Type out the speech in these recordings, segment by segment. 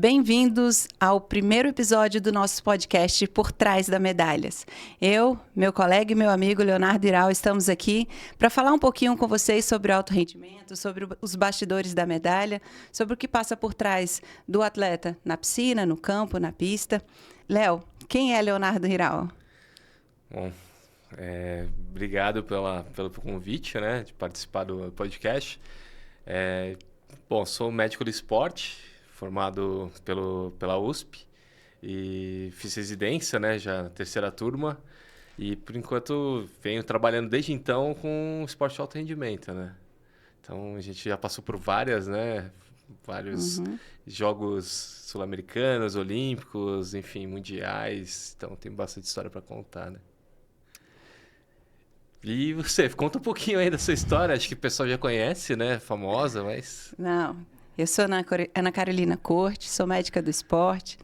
Bem-vindos ao primeiro episódio do nosso podcast Por Trás das Medalhas. Eu, meu colega e meu amigo Leonardo Hirao estamos aqui para falar um pouquinho com vocês sobre alto rendimento, sobre os bastidores da medalha, sobre o que passa por trás do atleta na piscina, no campo, na pista. Léo, quem é Leonardo Hirao? Bom, obrigado pelo convite, né, de participar do podcast. Sou médico do esporte, formado pela USP e fiz residência, né, já na terceira turma. E, por enquanto, venho trabalhando desde então com esporte de alto rendimento, né? Então, a gente já passou por vários jogos sul-americanos, olímpicos, enfim, mundiais. Então, tem bastante história para contar, né? E você, conta um pouquinho aí da sua história. Acho que o pessoal já conhece, né? Famosa, mas... Não, eu sou Ana Carolina Corte, sou médica do esporte.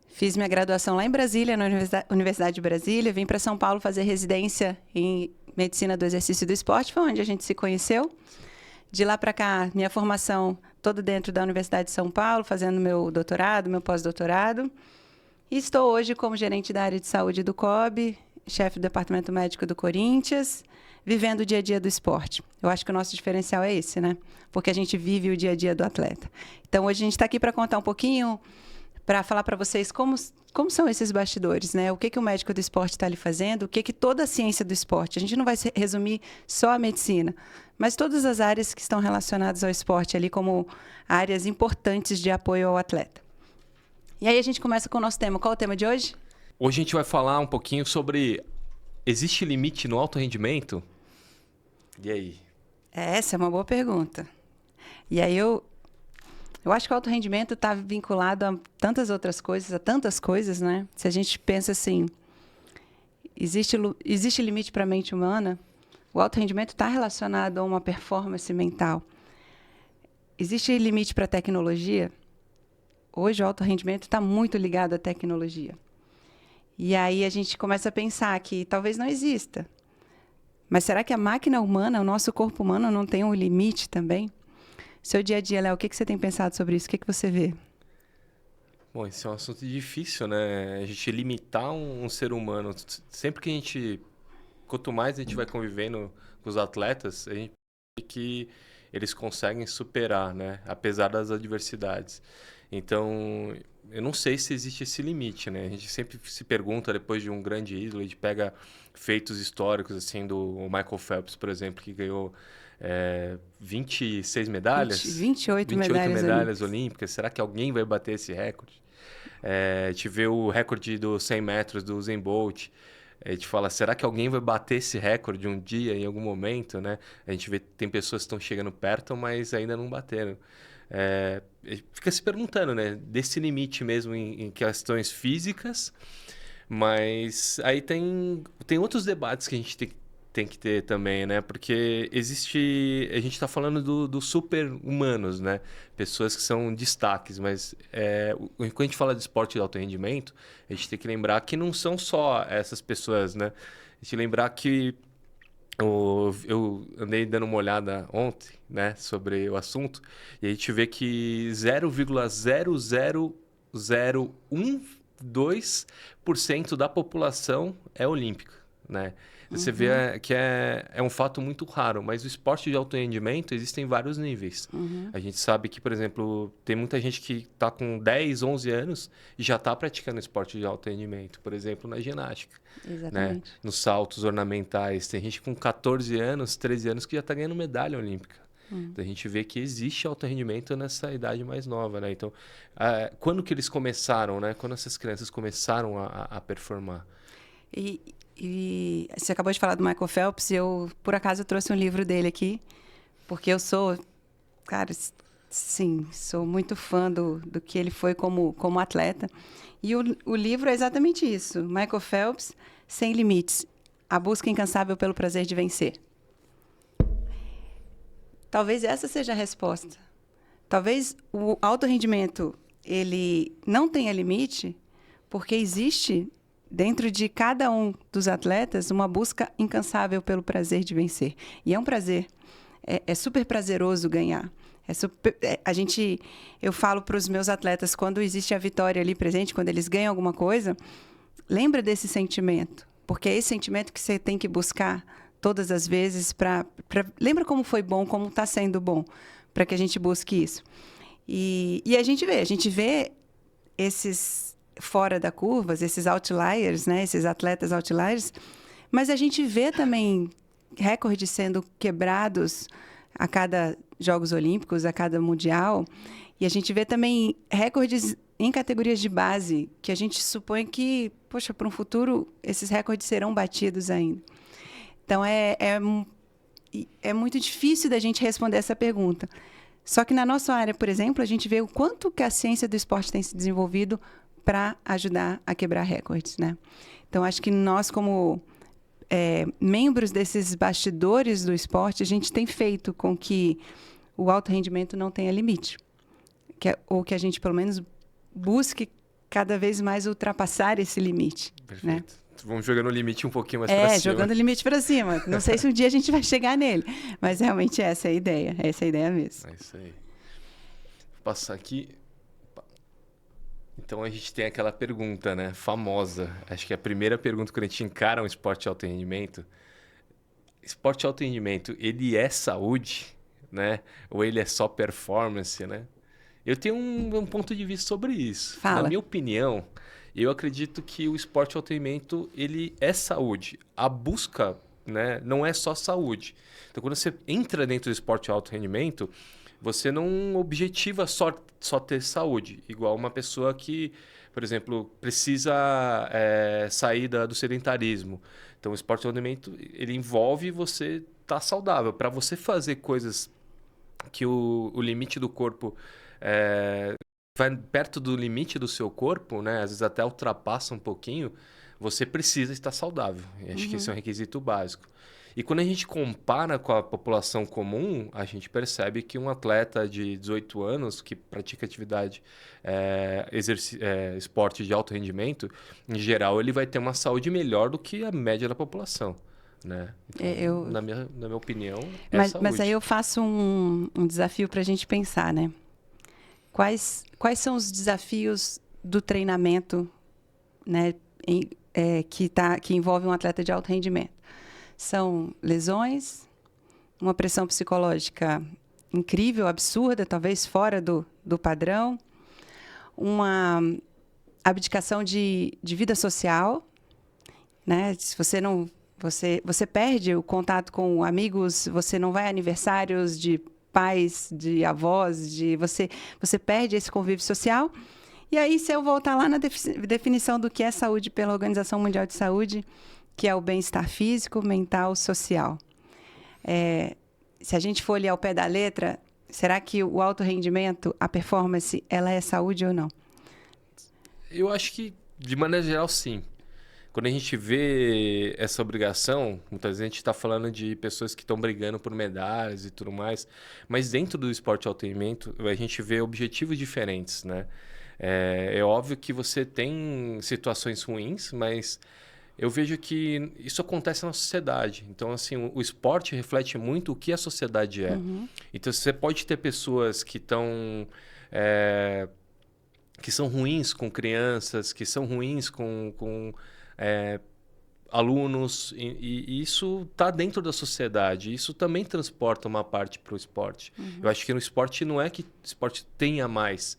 Fiz minha graduação lá em Brasília, na Universidade de Brasília. Vim para São Paulo fazer residência em Medicina do Exercício e do Esporte. Foi onde a gente se conheceu. De lá para cá, minha formação toda dentro da Universidade de São Paulo, fazendo meu doutorado, meu pós-doutorado. E estou hoje como gerente da área de saúde do COB, chefe do departamento médico do Corinthians, vivendo o dia a dia do esporte. Eu acho que o nosso diferencial é esse, né? Porque a gente vive o dia a dia do atleta. Então, hoje a gente está aqui para contar um pouquinho, para falar para vocês como são esses bastidores, né? O que o médico do esporte está ali fazendo, o que toda a ciência do esporte. A gente não vai resumir só a medicina, mas todas as áreas que estão relacionadas ao esporte ali como áreas importantes de apoio ao atleta. E aí a gente começa com o nosso tema. Qual é o tema de hoje? Hoje a gente vai falar um pouquinho sobre... Existe limite no alto rendimento? E aí? Essa é uma boa pergunta. E aí eu acho que o alto rendimento está vinculado a tantas outras coisas, a tantas coisas, né? Se a gente pensa assim, existe limite para a mente humana, o alto rendimento está relacionado a uma performance mental. Existe limite para a tecnologia? Hoje o alto rendimento está muito ligado à tecnologia. E aí a gente começa a pensar que talvez não exista. Mas será que a máquina humana, o nosso corpo humano, não tem um limite também? Seu dia a dia, Léo, o que você tem pensado sobre isso? O que você vê? Bom, esse é um assunto difícil, né? A gente limitar um ser humano. Sempre que quanto mais a gente vai convivendo com os atletas, a gente vê que eles conseguem superar, né? Apesar das adversidades. Então, eu não sei se existe esse limite, né? A gente sempre se pergunta, depois de um grande ídolo, a gente pega feitos históricos, assim, do Michael Phelps, por exemplo, que ganhou 26 medalhas? 28 medalhas olímpicas. Será que alguém vai bater esse recorde? A gente vê o recorde dos 100 metros do Usain Bolt. A gente fala, será que alguém vai bater esse recorde um dia, em algum momento, né? A gente vê que tem pessoas que estão chegando perto, mas ainda não bateram. Fica se perguntando, né? Desse limite mesmo em questões físicas, mas aí tem outros debates que a gente tem que ter também, né? Porque a gente está falando dos super-humanos, né? Pessoas que são destaques, mas quando a gente fala de esporte de alto rendimento, a gente tem que lembrar que não são só essas pessoas, né? A gente lembrar que eu andei dando uma olhada ontem, né, sobre o assunto, e a gente vê que 0,00012% da população é olímpica, né? Você vê que é um fato muito raro, mas o esporte de alto rendimento existem vários níveis. A gente sabe que, por exemplo, tem muita gente que está com 10, 11 anos e já está praticando esporte de alto rendimento, por exemplo, na ginástica. Né? Exatamente. Nos saltos ornamentais. Tem gente com 14 anos, 13 anos que já está ganhando medalha olímpica. Então, a gente vê que existe alto rendimento nessa idade mais nova, né? Então, quando que eles começaram, né? Quando essas crianças começaram a performar? E você acabou de falar do Michael Phelps, e por acaso, eu trouxe um livro dele aqui, porque eu sou, cara, sim, sou muito fã do que ele foi como atleta. E o livro é exatamente isso, Michael Phelps, Sem Limites, a busca incansável pelo prazer de vencer. Talvez essa seja a resposta. Talvez o alto rendimento, ele não tenha limite, porque existe dentro de cada um dos atletas uma busca incansável pelo prazer de vencer. E é um prazer, é super prazeroso ganhar. Eu falo para os meus atletas, quando existe a vitória ali presente, quando eles ganham alguma coisa, lembra desse sentimento, porque é esse sentimento que você tem que buscar todas as vezes lembra como foi bom, como está sendo bom, para que a gente busque isso. E a gente vê esses fora da curva, esses outliers, né? Esses atletas outliers, mas a gente vê também recordes sendo quebrados a cada Jogos Olímpicos, a cada Mundial, e a gente vê também recordes em categorias de base, que a gente supõe que, poxa, para um futuro, esses recordes serão batidos ainda. Então, é muito difícil da gente responder essa pergunta. Só que na nossa área, por exemplo, a gente vê o quanto que a ciência do esporte tem se desenvolvido para ajudar a quebrar recordes, né? Então, acho que nós, como membros desses bastidores do esporte, a gente tem feito com que o alto rendimento não tenha limite. Ou que a gente, pelo menos, busque cada vez mais ultrapassar esse limite. Perfeito. Né? Vamos jogando o limite um pouquinho mais para cima. Jogando o limite para cima. Não sei se um dia a gente vai chegar nele, mas realmente essa é a ideia. Essa é a ideia mesmo. É isso aí. Vou passar aqui. Então a gente tem aquela pergunta, né, famosa. Acho que é a primeira pergunta quando a gente encara um esporte de alto rendimento. Esporte de alto rendimento, ele é saúde, né? Ou ele é só performance, né? Eu tenho um ponto de vista sobre isso. Fala. Na minha opinião, eu acredito que o esporte de alto rendimento, ele é saúde. A busca, né, não é só saúde. Então quando você entra dentro do esporte de alto rendimento, você não objetiva só ter saúde, igual uma pessoa que, por exemplo, precisa sair do sedentarismo. Então, o esporte de alto rendimento, ele envolve você estar saudável. Para você fazer coisas que o limite do corpo vai perto do limite do seu corpo, né? Às vezes até ultrapassa um pouquinho, você precisa estar saudável. E acho que esse é um requisito básico. E quando a gente compara com a população comum, a gente percebe que um atleta de 18 anos que pratica atividade, esporte de alto rendimento, em geral, ele vai ter uma saúde melhor do que a média da população. Né? Então, na minha opinião, saúde. Mas aí eu faço um desafio para a gente pensar, né? Quais são os desafios do treinamento, né, que envolve um atleta de alto rendimento? São lesões, uma pressão psicológica incrível, absurda, talvez fora do padrão, uma abdicação de vida social, né? Se você não... Você perde o contato com amigos, você não vai a aniversários de pais, de avós, você perde esse convívio social. E aí, se eu voltar lá na definição do que é saúde pela Organização Mundial de Saúde, que é o bem-estar físico, mental, social. Se a gente for olhar ao pé da letra, será que o alto rendimento, a performance, ela é saúde ou não? Eu acho que, de maneira geral, sim. Quando a gente vê essa obrigação, muitas vezes a gente está falando de pessoas que estão brigando por medalhas e tudo mais, mas dentro do esporte de alto rendimento, a gente vê objetivos diferentes, né? É óbvio que você tem situações ruins, mas eu vejo que isso acontece na sociedade. Então, assim, o esporte reflete muito o que a sociedade é. Uhum. Então, você pode ter pessoas que estão... que são ruins com crianças, que são ruins com alunos, e isso está dentro da sociedade. Isso também transporta uma parte para o esporte. Uhum. Eu acho que no esporte não é que o esporte tenha mais.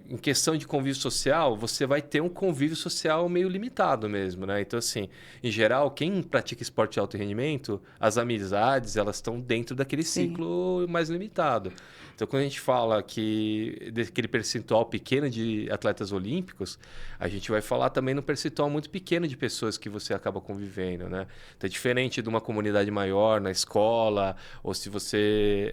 Em questão de convívio social, você vai ter um convívio social meio limitado mesmo, né? Então, assim, em geral, quem pratica esporte de alto rendimento, as amizades, elas estão dentro daquele ciclo mais limitado. Então, quando a gente fala daquele percentual pequeno de atletas olímpicos, a gente vai falar também no percentual muito pequeno de pessoas que você acaba convivendo, né? Então, é diferente de uma comunidade maior na escola, ou se você...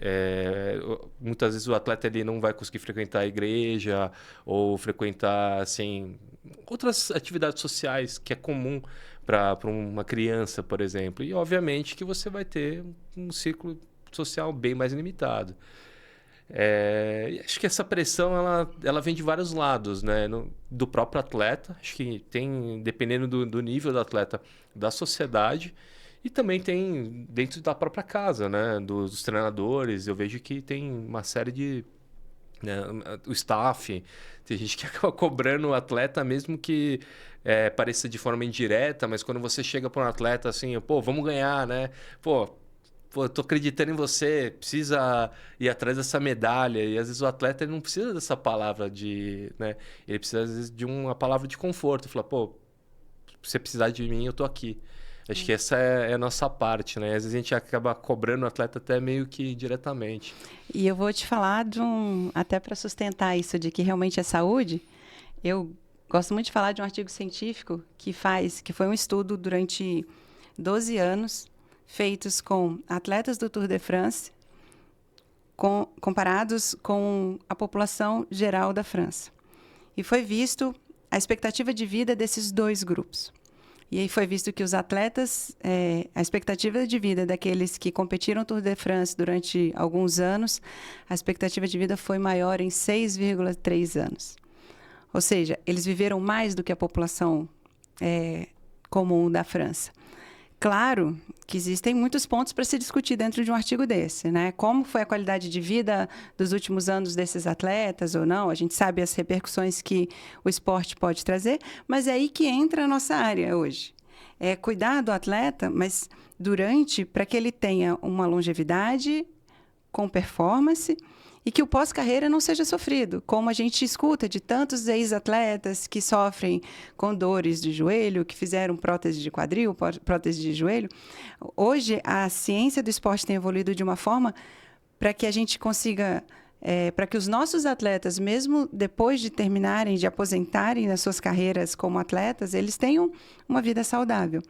muitas vezes o atleta ele não vai conseguir frequentar a igreja, ou frequentar, assim, outras atividades sociais que é comum para uma criança, por exemplo. E, obviamente, que você vai ter um ciclo social bem mais limitado. Acho que essa pressão ela vem de vários lados, né? Do próprio atleta, acho que tem, dependendo do nível do atleta, da sociedade E também tem dentro da própria casa, né? Dos treinadores, eu vejo que tem uma série de, né, o staff, tem gente que acaba cobrando o atleta, mesmo que pareça de forma indireta, mas quando você chega para um atleta assim, pô, vamos ganhar, né? Pô, eu tô acreditando em você, precisa ir atrás dessa medalha. E às vezes o atleta ele não precisa dessa palavra de, né? Ele precisa às vezes de uma palavra de conforto. Falar, pô, se você precisar de mim, eu tô aqui. Acho que essa é a nossa parte, né? Às vezes a gente acaba cobrando o atleta até meio que diretamente. E eu vou te falar até para sustentar isso de que realmente é saúde, eu gosto muito de falar de um artigo científico que foi um estudo durante 12 anos, feitos com atletas do Tour de France, comparados com a população geral da França. E foi visto a expectativa de vida desses dois grupos. E aí foi visto que os atletas, a expectativa de vida daqueles que competiram no Tour de France durante alguns anos, a expectativa de vida foi maior em 6,3 anos. Ou seja, eles viveram mais do que a população comum da França. Claro que existem muitos pontos para se discutir dentro de um artigo desse, né? Como foi a qualidade de vida dos últimos anos desses atletas ou não? A gente sabe as repercussões que o esporte pode trazer, mas é aí que entra a nossa área hoje. É cuidar do atleta, mas para que ele tenha uma longevidade com performance e que o pós-carreira não seja sofrido, como a gente escuta de tantos ex-atletas que sofrem com dores de joelho, que fizeram prótese de quadril, prótese de joelho. Hoje, a ciência do esporte tem evoluído de uma forma para que a gente consiga, para que os nossos atletas, mesmo depois de terminarem, de aposentarem nas suas carreiras como atletas, eles tenham uma vida saudável.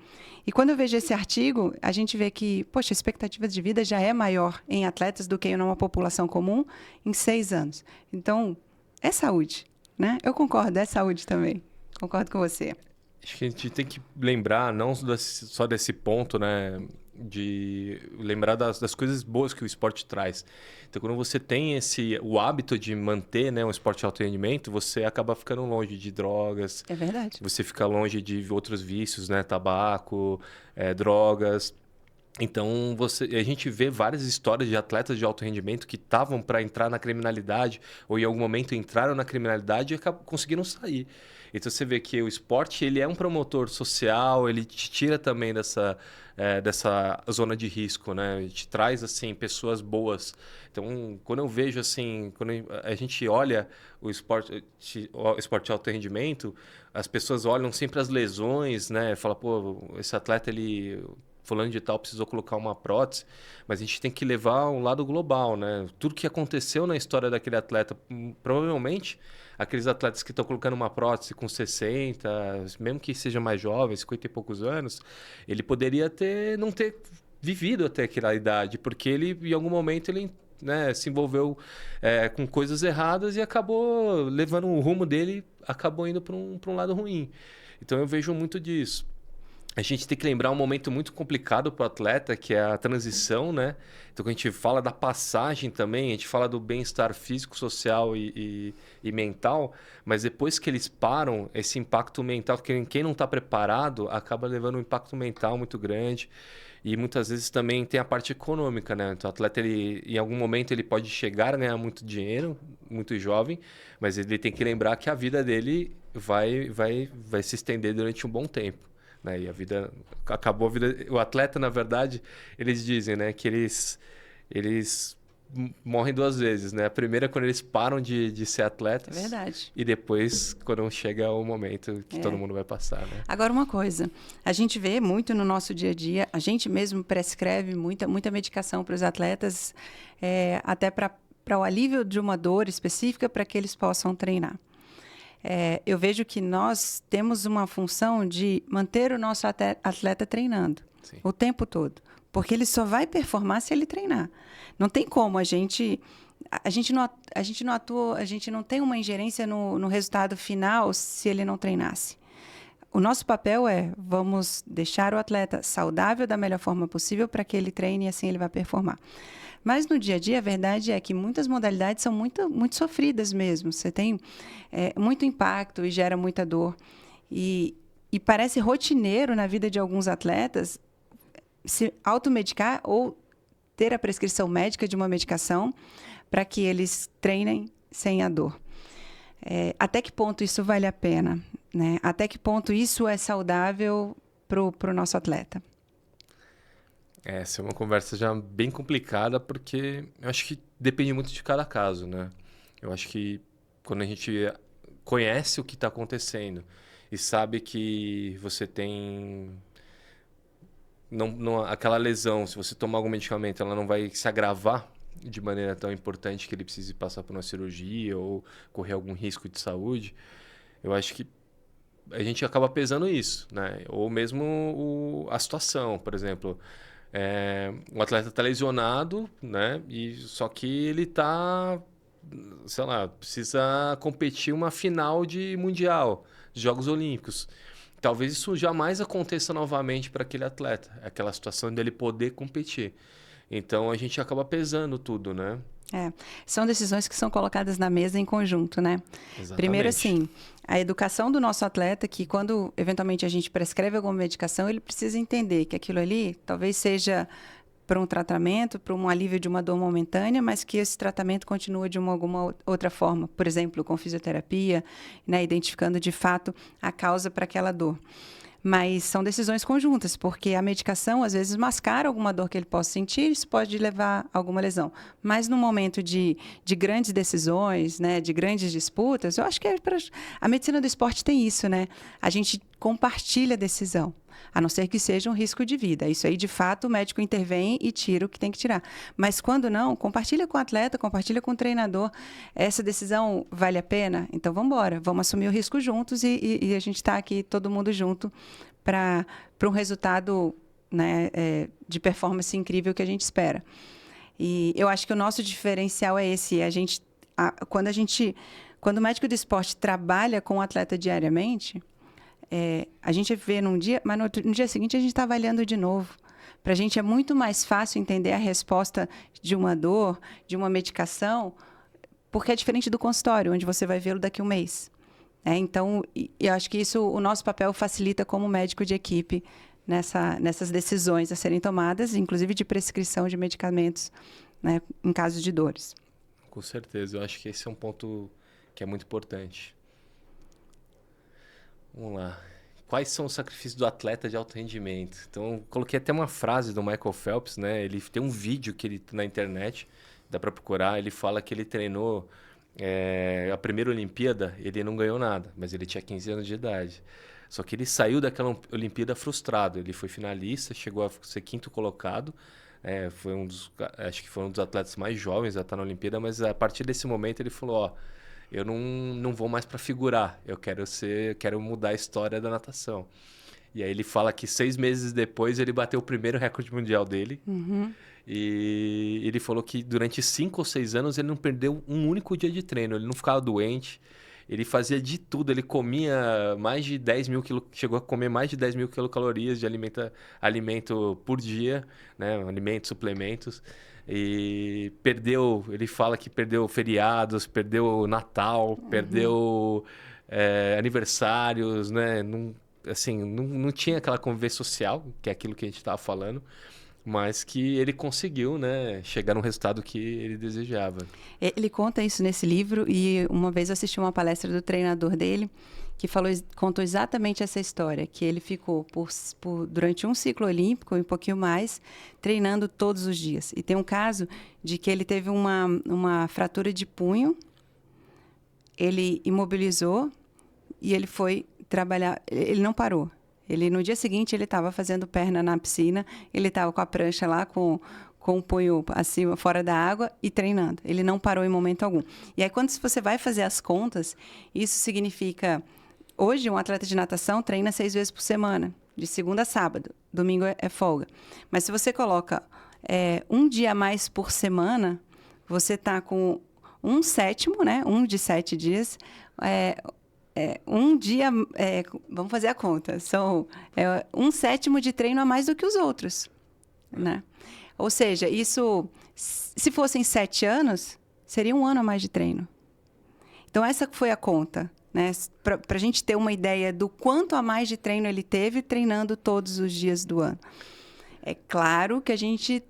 E quando eu vejo esse artigo, a gente vê que, poxa, a expectativa de vida já é maior em atletas do que numa população comum em 6 anos. Então, é saúde, né? Eu concordo, é saúde também. Concordo com você. Acho que a gente tem que lembrar, não só desse ponto, né? De lembrar das coisas boas que o esporte traz. Então, quando você tem o hábito de manter, né, um esporte de alto rendimento, você acaba ficando longe de drogas. É verdade. Você fica longe de outros vícios, né? Tabaco, drogas. Então, a gente vê várias histórias de atletas de alto rendimento que estavam para entrar na criminalidade ou em algum momento entraram na criminalidade e conseguiram sair. Então, você vê que o esporte ele é um promotor social, ele te tira também dessa zona de risco, né? Ele te traz, assim, pessoas boas. Então, quando eu vejo, assim, quando a gente olha o esporte de alto rendimento, as pessoas olham sempre as lesões, né? Fala, pô, esse atleta, fulano de tal precisou colocar uma prótese, mas a gente tem que levar um lado global, né? Tudo que aconteceu na história daquele atleta, provavelmente aqueles atletas que estão colocando uma prótese com 60, mesmo que seja mais jovem, 50 e poucos anos, ele poderia não ter vivido até aquela idade, porque ele, em algum momento, ele, né, se envolveu com coisas erradas e acabou levando o rumo dele, acabou indo para um lado ruim. Então eu vejo muito disso. A gente tem que lembrar um momento muito complicado para o atleta, que é a transição, né? Então, quando a gente fala da passagem também, a gente fala do bem-estar físico, social e mental, mas depois que eles param, esse impacto mental, quem não está preparado, acaba levando um impacto mental muito grande. E muitas vezes também tem a parte econômica, né? Então, o atleta, em algum momento, ele pode chegar a ganhar muito dinheiro, muito jovem, mas ele tem que lembrar que a vida dele vai se estender durante um bom tempo. Né? E a vida acabou a vida. O atleta, na verdade, eles dizem, né, que eles morrem 2 vezes, né? A primeira é quando eles param de ser atletas. É verdade. E depois quando chega o momento que todo mundo vai passar, né? Agora, uma coisa, a gente vê muito no nosso dia a dia, a gente mesmo prescreve muita medicação para os atletas, até para o alívio de uma dor específica para que eles possam treinar. Eu vejo que nós temos uma função de manter o nosso atleta treinando. Sim. O tempo todo. Porque ele só vai performar se ele treinar. Não tem como a gente não atua, a gente não tem uma ingerência no resultado final se ele não treinasse. O nosso papel vamos deixar o atleta saudável da melhor forma possível para que ele treine e assim ele vai performar. Mas no dia a dia, a verdade é que muitas modalidades são muito, muito sofridas mesmo. Você tem muito impacto e gera muita dor. E parece rotineiro na vida de alguns atletas se automedicar ou ter a prescrição médica de uma medicação para que eles treinem sem a dor. Até que ponto isso vale a pena, né? Até que ponto isso é saudável para o nosso atleta? Essa é uma conversa já bem complicada, porque eu acho que depende muito de cada caso, né? Eu acho que quando a gente conhece o que está acontecendo e sabe que você tem aquela lesão, se você tomar algum medicamento, ela não vai se agravar de maneira tão importante que ele precise passar por uma cirurgia ou correr algum risco de saúde, eu acho que a gente acaba pesando isso, né? Ou mesmo a situação, por exemplo, o atleta está lesionado, né? E só que ele está, sei lá, precisa competir uma final de mundial, de Jogos Olímpicos. Talvez isso jamais aconteça novamente para aquele atleta, aquela situação dele poder competir. Então a gente acaba pesando tudo, né? São decisões que são colocadas na mesa em conjunto, né? Exatamente. Primeiro, assim, a educação do nosso atleta, que quando eventualmente a gente prescreve alguma medicação, ele precisa entender que aquilo ali talvez seja para um tratamento, para um alívio de uma dor momentânea, mas que esse tratamento continua de alguma outra forma, por exemplo, com fisioterapia, né, identificando de fato a causa para aquela dor. Mas são decisões conjuntas, porque a medicação, às vezes, mascara alguma dor que ele possa sentir, isso pode levar a alguma lesão. Mas no momento de grandes decisões, né, de grandes disputas, eu acho que a medicina do esporte tem isso, né? A gente compartilha a decisão, a não ser que seja um risco de vida. Isso aí, de fato, o médico intervém e tira o que tem que tirar. Mas quando não, compartilha com o atleta, compartilha com o treinador. Essa decisão vale a pena? Então, vamos embora. Vamos assumir o risco juntos e a gente está aqui, todo mundo junto, para um resultado, né, de performance incrível que a gente espera. E eu acho que o nosso diferencial é esse. Quando o médico do esporte trabalha com o atleta diariamente, a gente vê num dia, mas no dia seguinte a gente está avaliando de novo. Para a gente é muito mais fácil entender a resposta de uma dor, de uma medicação, porque é diferente do consultório, onde você vai vê-lo daqui a um mês. Então, eu acho que isso, o nosso papel facilita como médico de equipe nessas decisões a serem tomadas, inclusive de prescrição de medicamentos, né, em caso de dores. Com certeza, eu acho que esse é um ponto que é muito importante. Vamos lá. Quais são os sacrifícios do atleta de alto rendimento? Então, coloquei até uma frase do Michael Phelps, né? Ele tem um vídeo que ele na internet, dá para procurar. Ele fala que ele treinou a primeira Olimpíada, ele não ganhou nada, mas ele tinha 15 anos de idade. Só que ele saiu daquela Olimpíada frustrado. Ele foi finalista, chegou a ser quinto colocado. Acho que foi um dos atletas mais jovens a estar na Olimpíada, mas a partir desse momento ele falou, ó, eu não vou mais para figurar, eu quero mudar a história da natação. E aí ele fala que 6 meses depois ele bateu o primeiro recorde mundial dele. Uhum. E ele falou que durante 5 ou 6 anos ele não perdeu um único dia de treino, ele não ficava doente, ele fazia de tudo, ele comia mais de 10 mil chegou a comer mais de 10 mil quilocalorias de alimento por dia, né? Alimentos, suplementos. E ele fala que perdeu feriados, perdeu Natal, perdeu aniversários, né? Não tinha aquela convivência social, que é aquilo que a gente estava falando, mas que ele conseguiu, né, chegar no resultado que ele desejava. Ele conta isso nesse livro e uma vez eu assisti uma palestra do treinador dele que contou exatamente essa história, que ele ficou durante um ciclo olímpico e um pouquinho mais, treinando todos os dias. E tem um caso de que ele teve uma fratura de punho, ele imobilizou e ele foi trabalhar, ele não parou. No dia seguinte, ele estava fazendo perna na piscina, ele estava com a prancha lá, com o punho acima, fora da água e treinando. Ele não parou em momento algum. E aí, quando você vai fazer as contas, isso significa... Hoje, um atleta de natação treina 6 vezes por semana, de segunda a sábado. Domingo é folga. Mas se você coloca um dia a mais por semana, você está com 1/7, né? 1 de 7 dias... um dia, vamos fazer a conta, são 1/7 de treino a mais do que os outros, né? Ou seja, isso, se fossem 7 anos, seria 1 ano a mais de treino. Então, essa foi a conta, né? Para a gente ter uma ideia do quanto a mais de treino ele teve treinando todos os dias do ano. É claro que a gente...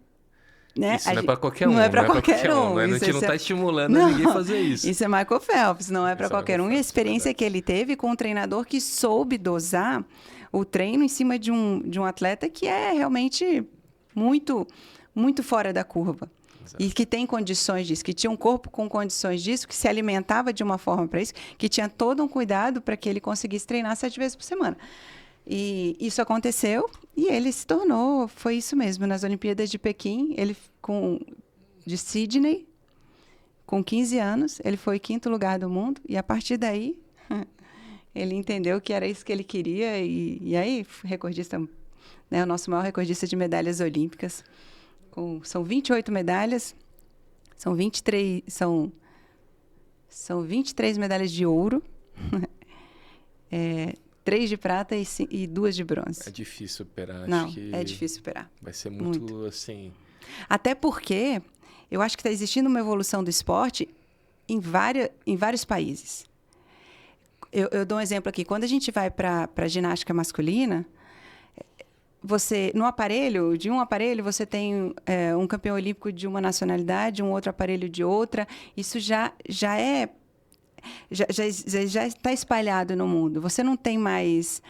Né? Isso não é para qualquer um. Não é para qualquer um. Né? A gente não está estimulando ninguém a fazer isso. Isso é Michael Phelps, não é para qualquer um. E a experiência que ele teve com um treinador que soube dosar o treino em cima de um atleta que é realmente muito, muito fora da curva. Exato. E que tem condições disso, que tinha um corpo com condições disso, que se alimentava de uma forma para isso, que tinha todo um cuidado para que ele conseguisse treinar 7 vezes por semana. E isso aconteceu e ele se tornou, foi isso mesmo, nas Olimpíadas de Pequim, de Sydney, com 15 anos, ele foi 5º lugar do mundo e a partir daí ele entendeu que era isso que ele queria e aí, recordista, né, o nosso maior recordista de medalhas olímpicas, são 28 medalhas, são 23 medalhas de ouro, 3 de prata e 2 de bronze. É difícil superar. Não, acho que é difícil superar. Vai ser muito assim... Até porque eu acho que está existindo uma evolução do esporte em vários países. Eu dou um exemplo aqui. Quando a gente vai para a ginástica masculina, de um aparelho, você tem um campeão olímpico de uma nacionalidade, um outro aparelho de outra. Isso já está espalhado no mundo. Você não tem mais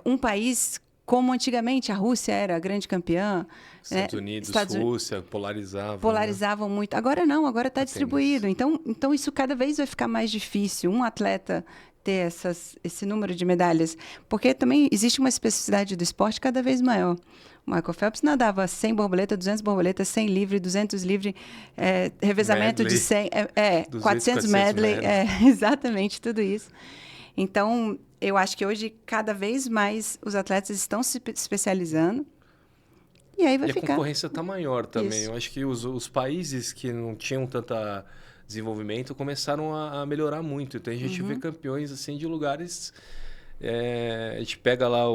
um país como antigamente a Rússia era a grande campeã. Estados Unidos, Rússia, polarizavam. Né? Muito. Agora não, agora está distribuído. Então isso cada vez vai ficar mais difícil. Um atleta ter esse número de medalhas. Porque também existe uma especificidade do esporte cada vez maior. O Michael Phelps nadava 100 borboletas, 200 borboletas, 100 livre, 200 livre, revezamento medley, de 100, 400 medley, exatamente, tudo isso. Então, eu acho que hoje, cada vez mais, os atletas estão se especializando. E aí vai ficar... a concorrência está maior também. Isso. Eu acho que os países que não tinham tanto desenvolvimento começaram a melhorar muito. Então, a gente vê campeões assim, de lugares... a gente pega lá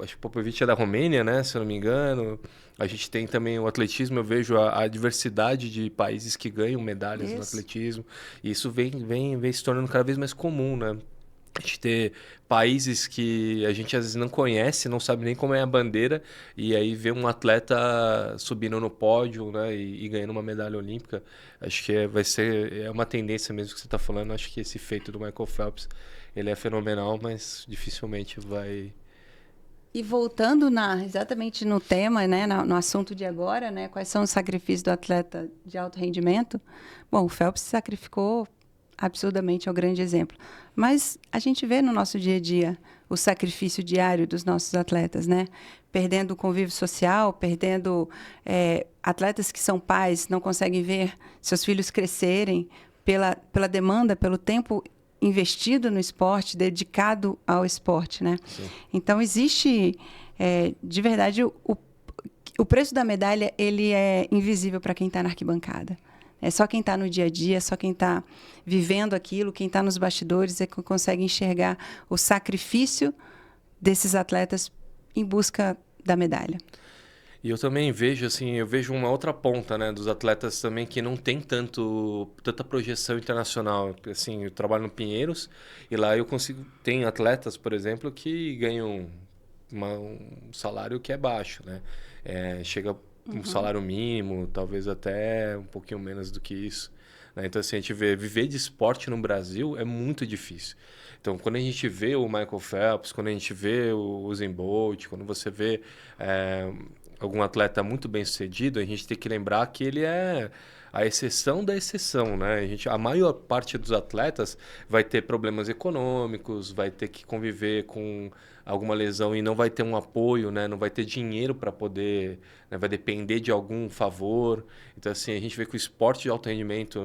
acho que o Popovic é da Romênia, né? Se eu não me engano. A gente tem também o atletismo. Eu vejo a diversidade de países que ganham medalhas no atletismo. E isso vem se tornando cada vez mais comum, né? A gente ter países que a gente às vezes não conhece, não sabe nem como é a bandeira, e aí vê um atleta subindo no pódio, né, e ganhando uma medalha olímpica. Acho que vai ser uma tendência mesmo que você está falando. Acho que esse feito do Michael Phelps, ele é fenomenal, mas dificilmente vai... E voltando exatamente no tema, né, no assunto de agora, né, quais são os sacrifícios do atleta de alto rendimento? Bom, o Phelps se sacrificou absurdamente, é um grande exemplo. Mas a gente vê no nosso dia a dia o sacrifício diário dos nossos atletas, né? Perdendo o convívio social, perdendo atletas que são pais, não conseguem ver seus filhos crescerem pela demanda, pelo tempo investido no esporte, dedicado ao esporte, né? Sim. Então, existe, de verdade, o preço da medalha, ele é invisível para quem está na arquibancada. É só quem está no dia a dia, só quem está vivendo aquilo, quem está nos bastidores é que consegue enxergar o sacrifício desses atletas em busca da medalha. E eu também vejo, assim, uma outra ponta, né, dos atletas também que não tem tanta projeção internacional. Assim, eu trabalho no Pinheiros e lá tem atletas, por exemplo, que ganham um salário que é baixo, né? Chega um salário mínimo, talvez até um pouquinho menos do que isso, né? Então, assim, a gente viver de esporte no Brasil é muito difícil. Então, quando a gente vê o Michael Phelps, quando a gente vê o Usain Bolt, quando você vê algum atleta muito bem sucedido, a gente tem que lembrar que ele é a exceção da exceção, né? A maior parte dos atletas vai ter problemas econômicos, vai ter que conviver com alguma lesão e não vai ter um apoio, né? Não vai ter dinheiro para poder, né? Vai depender de algum favor. Então, assim, a gente vê que o esporte de alto rendimento,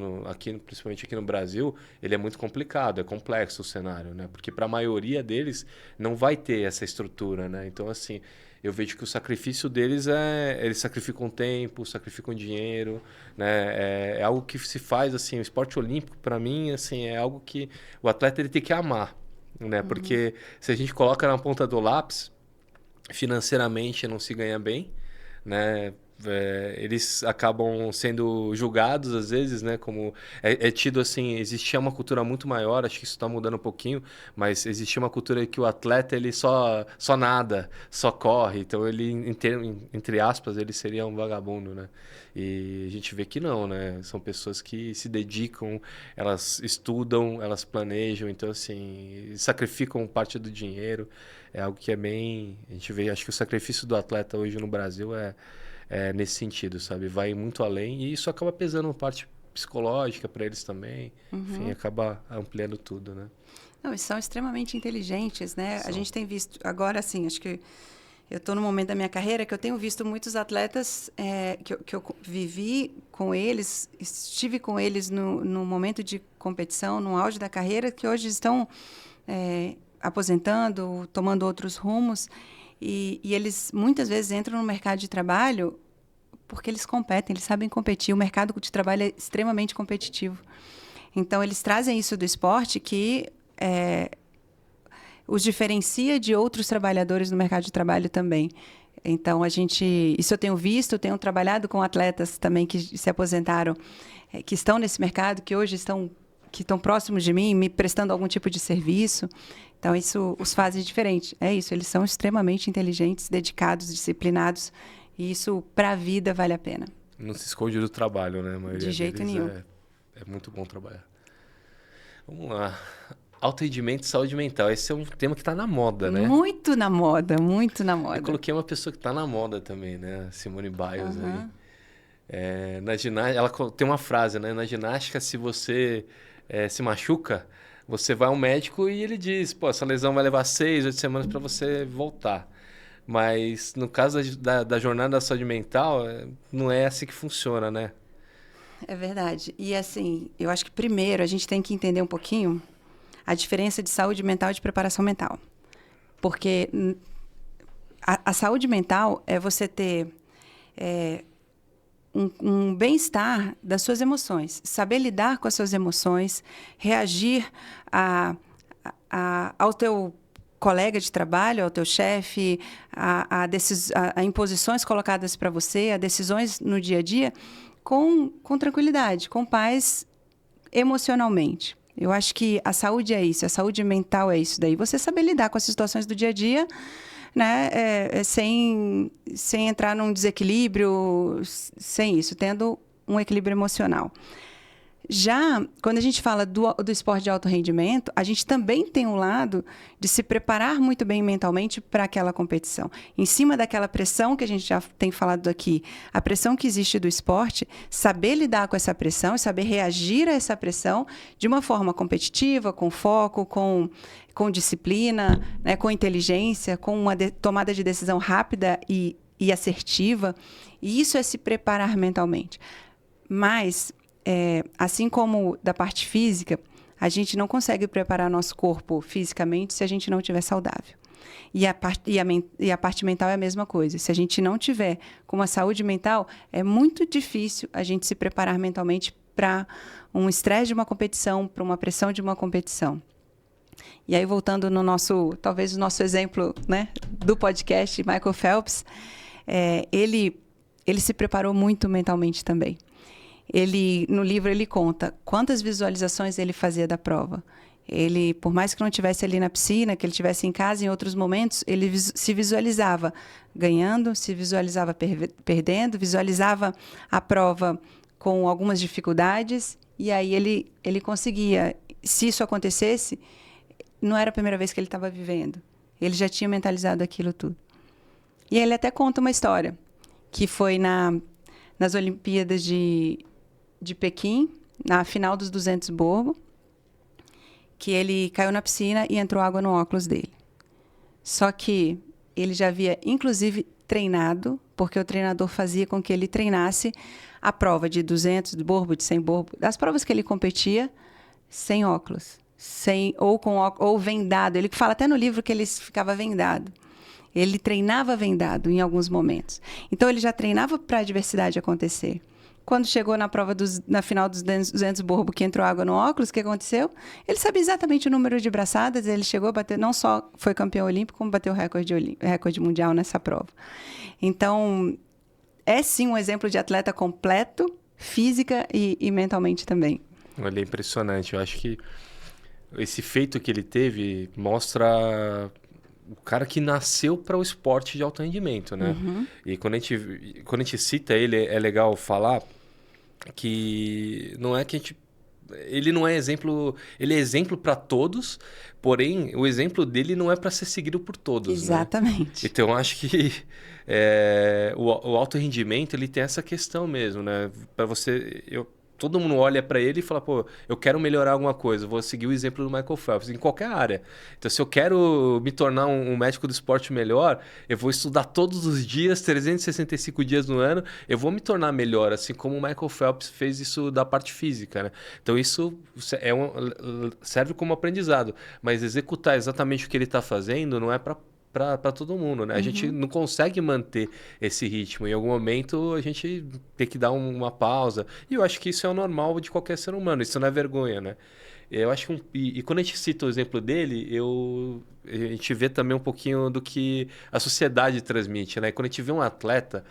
principalmente aqui no Brasil, ele é muito complicado, é complexo o cenário, né? Porque para a maioria deles não vai ter essa estrutura, né? Então, assim, eu vejo que o sacrifício deles eles sacrificam tempo, sacrificam dinheiro, né? É algo que se faz, assim, o esporte olímpico, para mim, assim, é algo que o atleta ele tem que amar, né? Porque se a gente coloca na ponta do lápis, financeiramente não se ganha bem, né? eles acabam sendo julgados às vezes, né? Como é tido assim, existia uma cultura muito maior, acho que isso está mudando um pouquinho, mas existia uma cultura que o atleta ele só nada, só corre, então ele entre aspas ele seria um vagabundo, né? E a gente vê que não, né? São pessoas que se dedicam, elas estudam, elas planejam, então assim, sacrificam parte do dinheiro. É algo que é bem, a gente vê, acho que o sacrifício do atleta hoje no Brasil é nesse sentido, sabe? Vai muito além e isso acaba pesando parte psicológica para eles também. Enfim, acaba ampliando tudo, né? Não, eles são extremamente inteligentes, né? São. A gente tem visto, agora assim, acho que eu estou no momento da minha carreira que eu tenho visto muitos atletas que eu vivi com eles, estive com eles no momento de competição, no auge da carreira, que hoje estão aposentando, tomando outros rumos. E eles muitas vezes entram no mercado de trabalho porque eles competem, eles sabem competir. O mercado de trabalho é extremamente competitivo. Então, eles trazem isso do esporte que os diferencia de outros trabalhadores no mercado de trabalho também. Então, isso eu tenho visto, tenho trabalhado com atletas também que se aposentaram, que estão nesse mercado, que hoje estão próximos de mim, me prestando algum tipo de serviço. Então, isso os faz diferente. É isso, eles são extremamente inteligentes, dedicados, disciplinados, e isso, para a vida, vale a pena. Não se esconde do trabalho, né? A maioria de jeito deles nenhum. É muito bom trabalhar. Vamos lá. Alto rendimento e saúde mental. Esse é um tema que está na moda, né? Muito na moda, muito na moda. Eu coloquei uma pessoa que está na moda também, né? Simone Biles aí. Na ginástica, ela tem uma frase, né? Na ginástica, se você se machuca, você vai ao médico e ele diz, pô, essa lesão vai levar 6, 8 semanas para você voltar. Mas no caso da jornada da saúde mental, não é assim que funciona, né? É verdade. E assim, eu acho que primeiro a gente tem que entender um pouquinho a diferença de saúde mental e de preparação mental. Porque a saúde mental é você ter um bem-estar das suas emoções, saber lidar com as suas emoções, reagir ao teu colega de trabalho, ao teu chefe, a imposições colocadas para você, a decisões no dia a dia, com tranquilidade, com paz emocionalmente. Eu acho que a saúde é isso, a saúde mental é isso daí. Você saber lidar com as situações do dia a dia, né, sem entrar num desequilíbrio, sem isso, tendo um equilíbrio emocional. Já, quando a gente fala do esporte de alto rendimento, a gente também tem um lado de se preparar muito bem mentalmente para aquela competição. Em cima daquela pressão que a gente já tem falado aqui, a pressão que existe do esporte, saber lidar com essa pressão e saber reagir a essa pressão de uma forma competitiva, com foco, com disciplina, né, com inteligência, com uma tomada de decisão rápida e assertiva. E isso é se preparar mentalmente. Mas assim como da parte física, a gente não consegue preparar nosso corpo fisicamente se a gente não estiver saudável. E a parte mental é a mesma coisa. Se a gente não tiver com uma saúde mental, é muito difícil a gente se preparar mentalmente para um estresse de uma competição, para uma pressão de uma competição. E aí, voltando talvez o nosso exemplo, né, do podcast, Michael Phelps, ele se preparou muito mentalmente também. No livro, ele conta quantas visualizações ele fazia da prova. Ele, por mais que não estivesse ali na piscina, que ele estivesse em casa, em outros momentos, ele se visualizava ganhando, se visualizava perdendo, visualizava a prova com algumas dificuldades, e aí ele conseguia. Se isso acontecesse, não era a primeira vez que ele estava vivendo. Ele já tinha mentalizado aquilo tudo. E ele até conta uma história, que foi nas Olimpíadas de Pequim, na final dos 200 borbo, que ele caiu na piscina e entrou água no óculos dele. Só que ele já havia, inclusive, treinado, porque o treinador fazia com que ele treinasse a prova de 200 borbo, de 100 borbo, das provas que ele competia, sem óculos, ou vendado. Ele fala até no livro que ele ficava vendado. Ele treinava vendado em alguns momentos. Então, ele já treinava para a adversidade acontecer. Quando chegou na final dos 200 borbo, que entrou água no óculos, o que aconteceu? Ele sabia exatamente o número de braçadas, ele chegou a bater, não só foi campeão olímpico, como bateu o recorde mundial nessa prova. Então, é sim um exemplo de atleta completo, física e mentalmente também. Olha, é impressionante. Eu acho que esse feito que ele teve mostra o cara que nasceu para o esporte de alto rendimento, né? E quando a gente cita ele, é legal falar que não é que a gente... Ele não é exemplo... Ele é exemplo para todos, porém, o exemplo dele não é para ser seguido por todos, Exatamente. né? Então, eu acho que o alto rendimento, ele tem essa questão mesmo, né? Para você... Todo mundo olha para ele e fala, pô, eu quero melhorar alguma coisa, vou seguir o exemplo do Michael Phelps, em qualquer área. Então, se eu quero me tornar um médico do esporte melhor, eu vou estudar todos os dias, 365 dias no ano, eu vou me tornar melhor, assim como o Michael Phelps fez isso da parte física, né? Então, isso serve como aprendizado, mas executar exatamente o que ele está fazendo não é para todo mundo, né? A gente não consegue manter esse ritmo. Em algum momento, a gente tem que dar uma pausa. E eu acho que isso é o normal de qualquer ser humano. Isso não é vergonha, né? Eu acho que e quando a gente cita o exemplo dele, a gente vê também um pouquinho do que a sociedade transmite, né? Quando a gente vê um atleta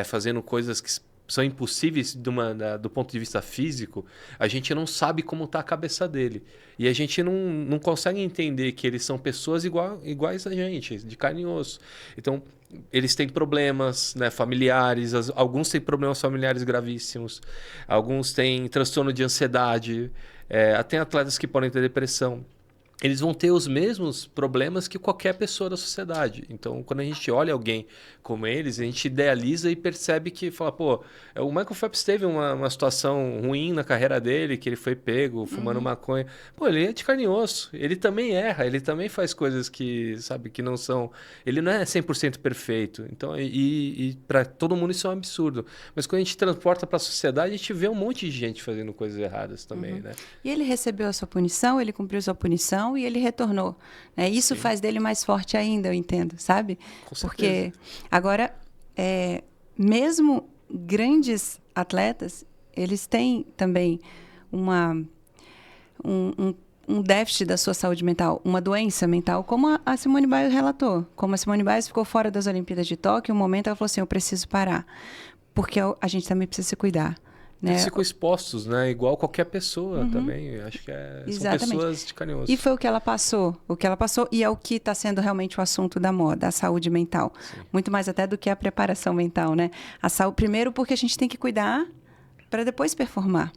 fazendo coisas que são impossíveis do ponto de vista físico, a gente não sabe como está a cabeça dele. E a gente não consegue entender que eles são pessoas iguais a gente, de carne e osso. Então, eles têm problemas, né, familiares, alguns têm problemas familiares gravíssimos, alguns têm transtorno de ansiedade, tem atletas que podem ter depressão. Eles vão ter os mesmos problemas que qualquer pessoa da sociedade. Então, quando a gente olha alguém como eles, a gente idealiza e percebe que, fala, pô, o Michael Phelps teve uma situação ruim na carreira dele, que ele foi pego fumando maconha. Pô, ele é de carne e osso. Ele também erra, ele também faz coisas que, sabe, que não são... Ele não é 100% perfeito. Então, e para todo mundo isso é um absurdo. Mas quando a gente transporta para a sociedade, a gente vê um monte de gente fazendo coisas erradas também, né? E ele recebeu a sua punição, ele cumpriu sua punição e ele retornou. Né? Isso Sim. faz dele mais forte ainda, eu entendo, sabe? Com certeza. Porque agora, mesmo grandes atletas, eles têm também um déficit da sua saúde mental, uma doença mental, como a Simone Biles relatou. Como a Simone Biles ficou fora das Olimpíadas de Tóquio, um momento ela falou assim, eu preciso parar, porque a gente também precisa se cuidar. Né? Eles ficam expostos, né? Igual qualquer pessoa também. Acho que são pessoas de carne e osso. E foi o que ela passou. E é o que está sendo realmente o assunto da moda, a saúde mental. Sim. Muito mais até do que a preparação mental, né? A saúde, primeiro porque a gente tem que cuidar para depois performar.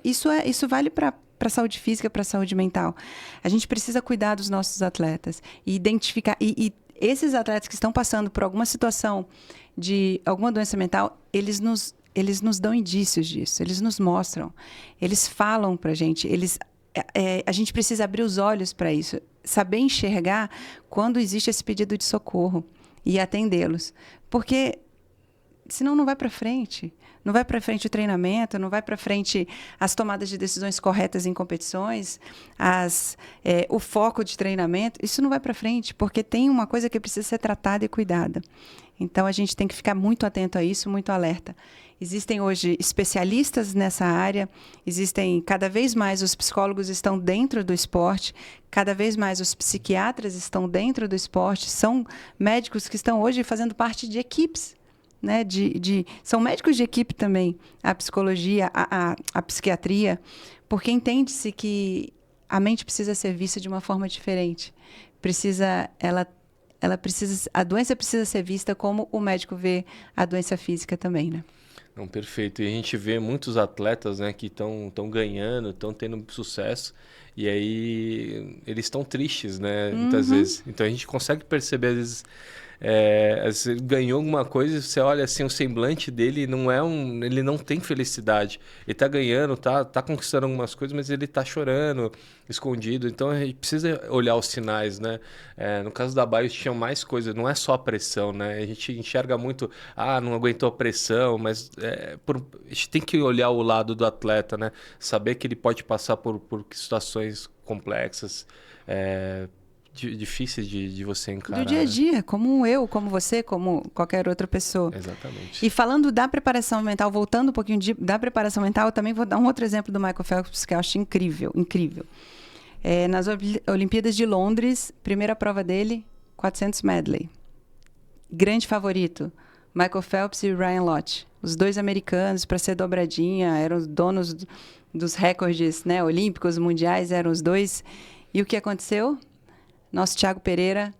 Isso vale para a saúde física, para a saúde mental. A gente precisa cuidar dos nossos atletas e identificar... E esses atletas que estão passando por alguma situação de alguma doença mental, eles nos dão indícios disso, eles nos mostram, eles falam para a gente, a gente precisa abrir os olhos para isso, saber enxergar quando existe esse pedido de socorro e atendê-los, porque senão não vai para frente. Não vai para frente o treinamento, não vai para frente as tomadas de decisões corretas em competições, o foco de treinamento. Isso não vai para frente, porque tem uma coisa que precisa ser tratada e cuidada. Então, a gente tem que ficar muito atento a isso, muito alerta. Existem hoje especialistas nessa área, cada vez mais os psicólogos estão dentro do esporte, cada vez mais os psiquiatras estão dentro do esporte, são médicos que estão hoje fazendo parte de equipes. Né, são médicos de equipe também, a psicologia, a psiquiatria, porque entende-se que a mente precisa ser vista de uma forma diferente. A doença precisa ser vista como o médico vê a doença física também, né? Não, perfeito. E a gente vê muitos atletas, né, que estão ganhando, estão tendo sucesso, e aí eles estão tristes, né, muitas vezes. Então a gente consegue perceber, às vezes, você ganhou alguma coisa e você olha assim, o semblante dele ele não tem felicidade. Ele tá ganhando, tá conquistando algumas coisas, mas ele tá chorando, escondido. Então a gente precisa olhar os sinais, né? No caso da Biles tinha mais coisas, não é só a pressão, né? A gente enxerga muito, não aguentou a pressão, mas a gente tem que olhar o lado do atleta, né? Saber que ele pode passar por situações complexas, difíceis de você encarar. Do dia a dia, como eu, como você, como qualquer outra pessoa. Exatamente. E falando da preparação mental, voltando um pouquinho da preparação mental, eu também vou dar um outro exemplo do Michael Phelps, que eu acho incrível, incrível. Nas Olimpíadas de Londres, primeira prova dele, 400 medley. Grande favorito, Michael Phelps e Ryan Lott. Os dois americanos, para ser dobradinha, eram os donos dos recordes, né, olímpicos, mundiais, eram os dois. E o que aconteceu? Nosso Thiago Pereira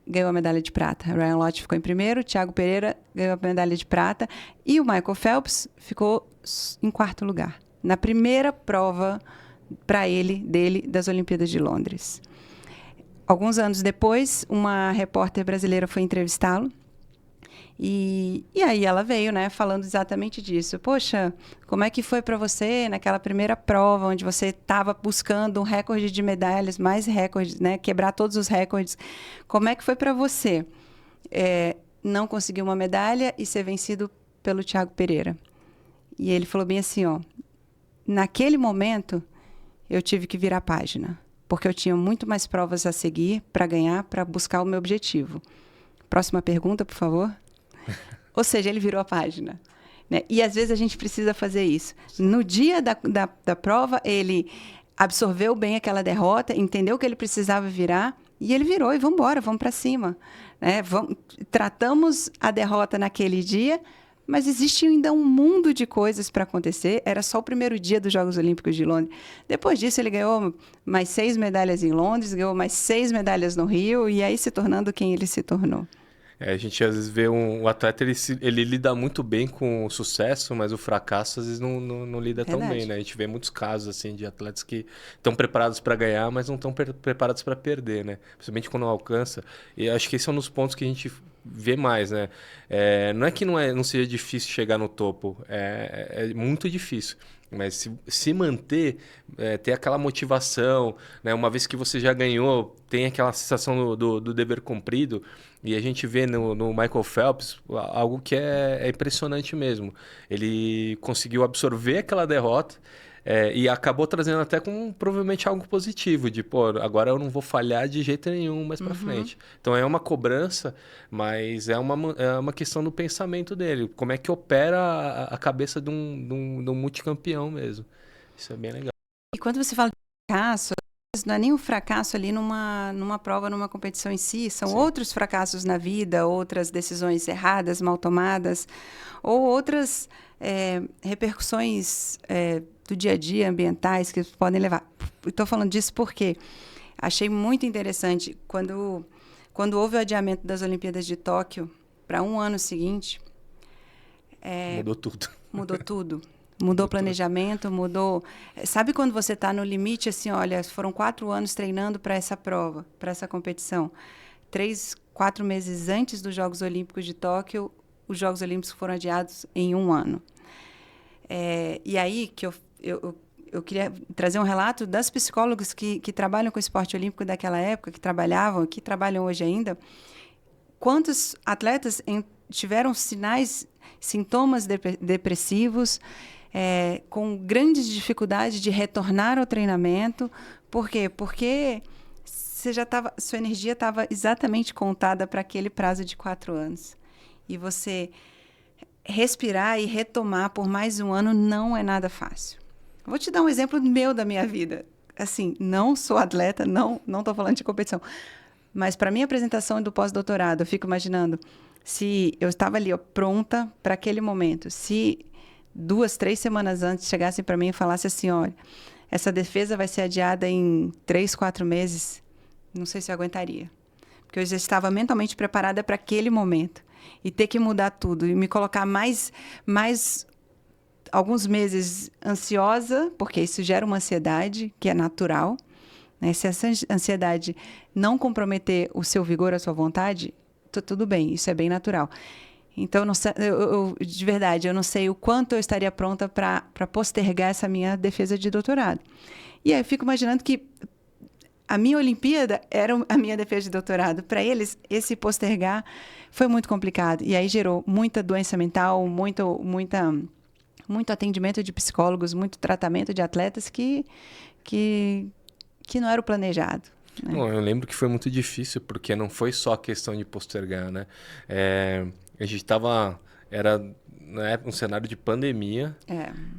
ganhou a medalha de prata. Ryan Lott ficou em primeiro, Thiago Pereira ganhou a medalha de prata e o Michael Phelps ficou em quarto lugar, na primeira prova dele das Olimpíadas de Londres. Alguns anos depois, uma repórter brasileira foi entrevistá-lo. E aí ela veio, né, falando exatamente disso. Poxa, como é que foi para você naquela primeira prova, onde você estava buscando um recorde de medalhas, mais recordes, né, quebrar todos os recordes? Como é que foi para você não conseguir uma medalha e ser vencido pelo Thiago Pereira? E ele falou bem assim, ó, naquele momento eu tive que virar a página, porque eu tinha muito mais provas a seguir para ganhar, para buscar o meu objetivo. Próxima pergunta, por favor. Ou seja, ele virou a página. Né? E às vezes a gente precisa fazer isso. No dia da prova, ele absorveu bem aquela derrota, entendeu que ele precisava virar, e ele virou e vamos embora, vamos para cima. Né? Tratamos a derrota naquele dia, mas existe ainda um mundo de coisas para acontecer. Era só o primeiro dia dos Jogos Olímpicos de Londres. Depois disso, ele ganhou mais 6 medalhas em Londres, ganhou mais 6 medalhas no Rio, e aí se tornando quem ele se tornou. A gente às vezes vê o atleta, ele lida muito bem com o sucesso, mas o fracasso às vezes não lida tão bem, né? A gente vê muitos casos assim de atletas que estão preparados para ganhar, mas não estão preparados para perder, né? Principalmente quando alcança. E acho que esse é um dos pontos que a gente vê mais, né? Não é que não seja difícil chegar no topo, é muito difícil. Mas se manter, ter aquela motivação, né? Uma vez que você já ganhou, tem aquela sensação do dever cumprido. E a gente vê no Michael Phelps algo que é impressionante mesmo. Ele conseguiu absorver aquela derrota e acabou trazendo até com provavelmente algo positivo, de pô, agora eu não vou falhar de jeito nenhum mais para frente. Então é uma cobrança, mas é uma questão do pensamento dele. Como é que opera a cabeça de um multicampeão mesmo. Isso é bem legal. E quando você fala de fracasso, não é nem um fracasso ali numa prova, numa competição em si, são outros fracassos na vida, outras decisões erradas, mal tomadas, ou outras repercussões do dia a dia, ambientais, que podem levar. Estou falando disso porque achei muito interessante, quando houve o adiamento das Olimpíadas de Tóquio para um ano seguinte... Mudou tudo. Mudou tudo. Mudou o planejamento, mudou... Sabe quando você está no limite, assim, olha, foram 4 anos treinando para essa prova, para essa competição. 3, 4 meses antes dos Jogos Olímpicos de Tóquio, os Jogos Olímpicos foram adiados em um ano. E aí que eu queria trazer um relato das psicólogas que trabalham com o esporte olímpico daquela época, que trabalhavam, que trabalham hoje ainda. Quantos atletas tiveram sintomas depressivos, com grandes dificuldades de retornar ao treinamento. Por quê? Porque sua energia estava exatamente contada para aquele prazo de 4 anos. E você respirar e retomar por mais um ano não é nada fácil. Vou te dar um exemplo da minha vida. Assim, não sou atleta, não estou falando de competição. Mas para minha apresentação do pós-doutorado, eu fico imaginando se eu estava ali pronta para aquele momento. Se 2, 3 semanas antes chegassem para mim e falassem assim, olha, essa defesa vai ser adiada em 3, 4 meses, não sei se eu aguentaria. Porque eu já estava mentalmente preparada para aquele momento. E ter que mudar tudo e me colocar mais alguns meses ansiosa, porque isso gera uma ansiedade que é natural. Né? Se essa ansiedade não comprometer o seu vigor, a sua vontade, tudo bem, isso é bem natural. Então, de verdade, eu não sei o quanto eu estaria pronta para postergar essa minha defesa de doutorado. E aí eu fico imaginando que a minha Olimpíada era a minha defesa de doutorado. Para eles, esse postergar foi muito complicado. E aí gerou muita doença mental, muito atendimento de psicólogos, muito tratamento de atletas que não era o planejado. Né? Bom, eu lembro que foi muito difícil, porque não foi só a questão de postergar, né? A gente era um cenário de pandemia.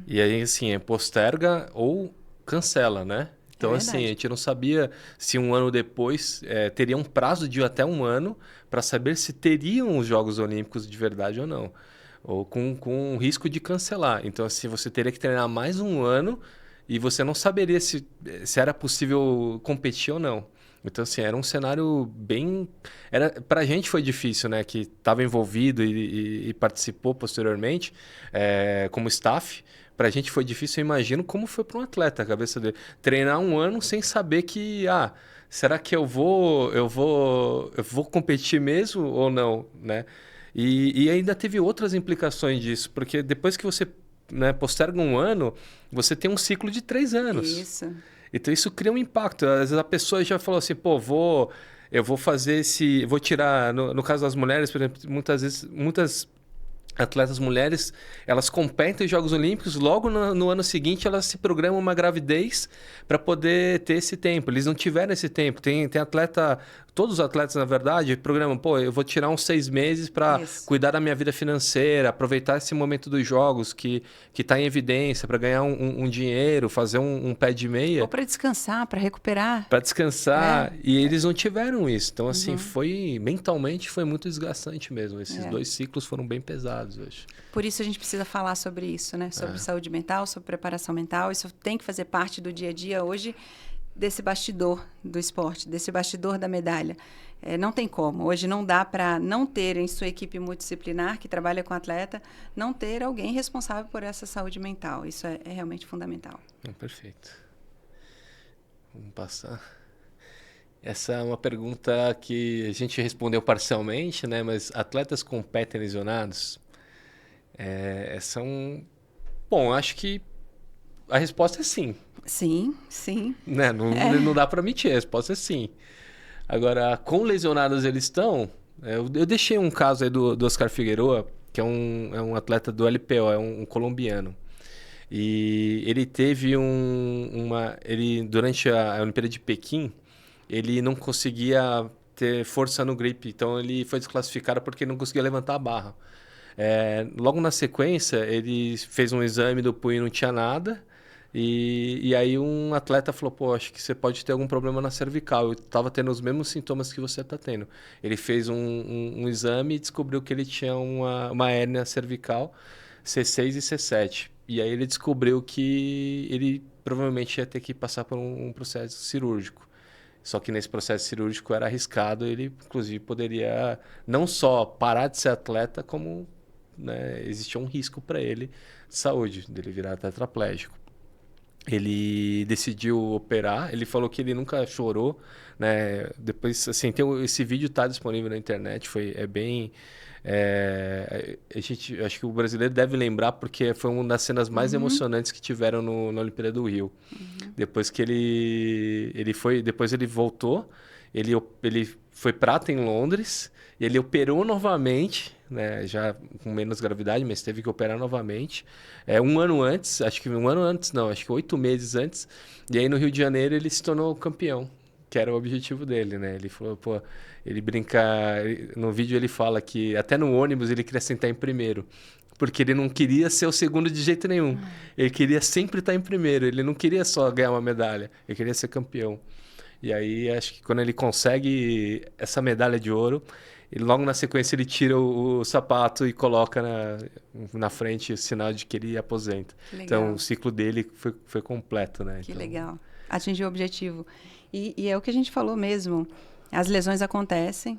E aí, assim, posterga ou cancela, né? Então, assim, a gente não sabia se um ano depois teria um prazo de até um ano para saber se teriam os Jogos Olímpicos de verdade ou não. Ou com risco de cancelar. Então, assim, você teria que treinar mais um ano e você não saberia se era possível competir ou não. Então, assim, era um cenário bem... Para a gente foi difícil, né? Que estava envolvido e participou posteriormente como staff. Para a gente foi difícil, eu imagino como foi para um atleta a cabeça dele. Treinar um ano sem saber que... será que eu vou competir mesmo ou não, né? E ainda teve outras implicações disso, porque depois que você posterga um ano, você tem um ciclo de 3 anos. Isso. Então isso cria um impacto. Às vezes a pessoa já falou assim, pô, eu vou fazer vou tirar, no caso das mulheres, por exemplo, muitas atletas mulheres, elas competem em Jogos Olímpicos, logo no ano seguinte elas se programam uma gravidez para poder ter esse tempo. Eles não tiveram esse tempo. Tem atleta, todos os atletas, na verdade, programam, eu vou tirar uns 6 meses para cuidar da minha vida financeira, aproveitar esse momento dos Jogos que está em evidência, para ganhar um dinheiro, fazer um pé de meia. Ou para descansar, para recuperar. Para descansar. E eles não tiveram isso. Então, assim, mentalmente foi muito desgastante mesmo. Esses 2 ciclos foram bem pesados, eu acho. Por isso a gente precisa falar sobre isso, né? Sobre saúde mental, sobre preparação mental. Isso tem que fazer parte do dia a dia hoje desse bastidor do esporte, desse bastidor da medalha. Não tem como. Hoje não dá para não ter em sua equipe multidisciplinar, que trabalha com atleta, não ter alguém responsável por essa saúde mental. Isso é realmente fundamental. Perfeito. Vamos passar. Essa é uma pergunta que a gente respondeu parcialmente, né? Mas atletas competem lesionados? Bom, acho que a resposta é sim. Sim. Né? Não dá para mentir, a resposta é sim. Agora, com lesionados eles estão... Eu deixei um caso aí do Oscar Figueroa, que é um atleta do LPO, é um colombiano. E ele teve durante a Olimpíada de Pequim, ele não conseguia ter força no grip. Então, ele foi desclassificado porque não conseguia levantar a barra. Logo na sequência, ele fez um exame do punho e não tinha nada. E aí um atleta falou, acho que você pode ter algum problema na cervical. Eu estava tendo os mesmos sintomas que você está tendo. Ele fez um exame e descobriu que ele tinha uma hérnia cervical, C6 e C7. E aí ele descobriu que ele provavelmente ia ter que passar por um processo cirúrgico. Só que nesse processo cirúrgico era arriscado, ele inclusive poderia não só parar de ser atleta, como existia um risco para ele de saúde, dele virar tetraplégico. Ele decidiu operar, ele falou que ele nunca chorou, né? Depois, assim, esse vídeo está disponível na internet, é bem... acho que o brasileiro deve lembrar porque foi uma das cenas mais emocionantes que tiveram na Olimpíada do Rio. Depois que depois ele voltou, ele foi prata em Londres, e ele operou novamente, né, já com menos gravidade, mas teve que operar novamente. Um ano antes, acho que 8 meses antes, e aí no Rio de Janeiro ele se tornou campeão, que era o objetivo dele, né? Ele falou, ele brinca, no vídeo ele fala que até no ônibus ele queria sentar em primeiro, porque ele não queria ser o segundo de jeito nenhum. Ele queria sempre estar em primeiro, ele não queria só ganhar uma medalha, ele queria ser campeão. E aí acho que quando ele consegue essa medalha de ouro, e logo na sequência ele tira o sapato e coloca na frente o sinal de que ele aposenta. Então o ciclo dele foi completo, né? Que legal. Atingiu o objetivo. E é o que a gente falou mesmo. As lesões acontecem.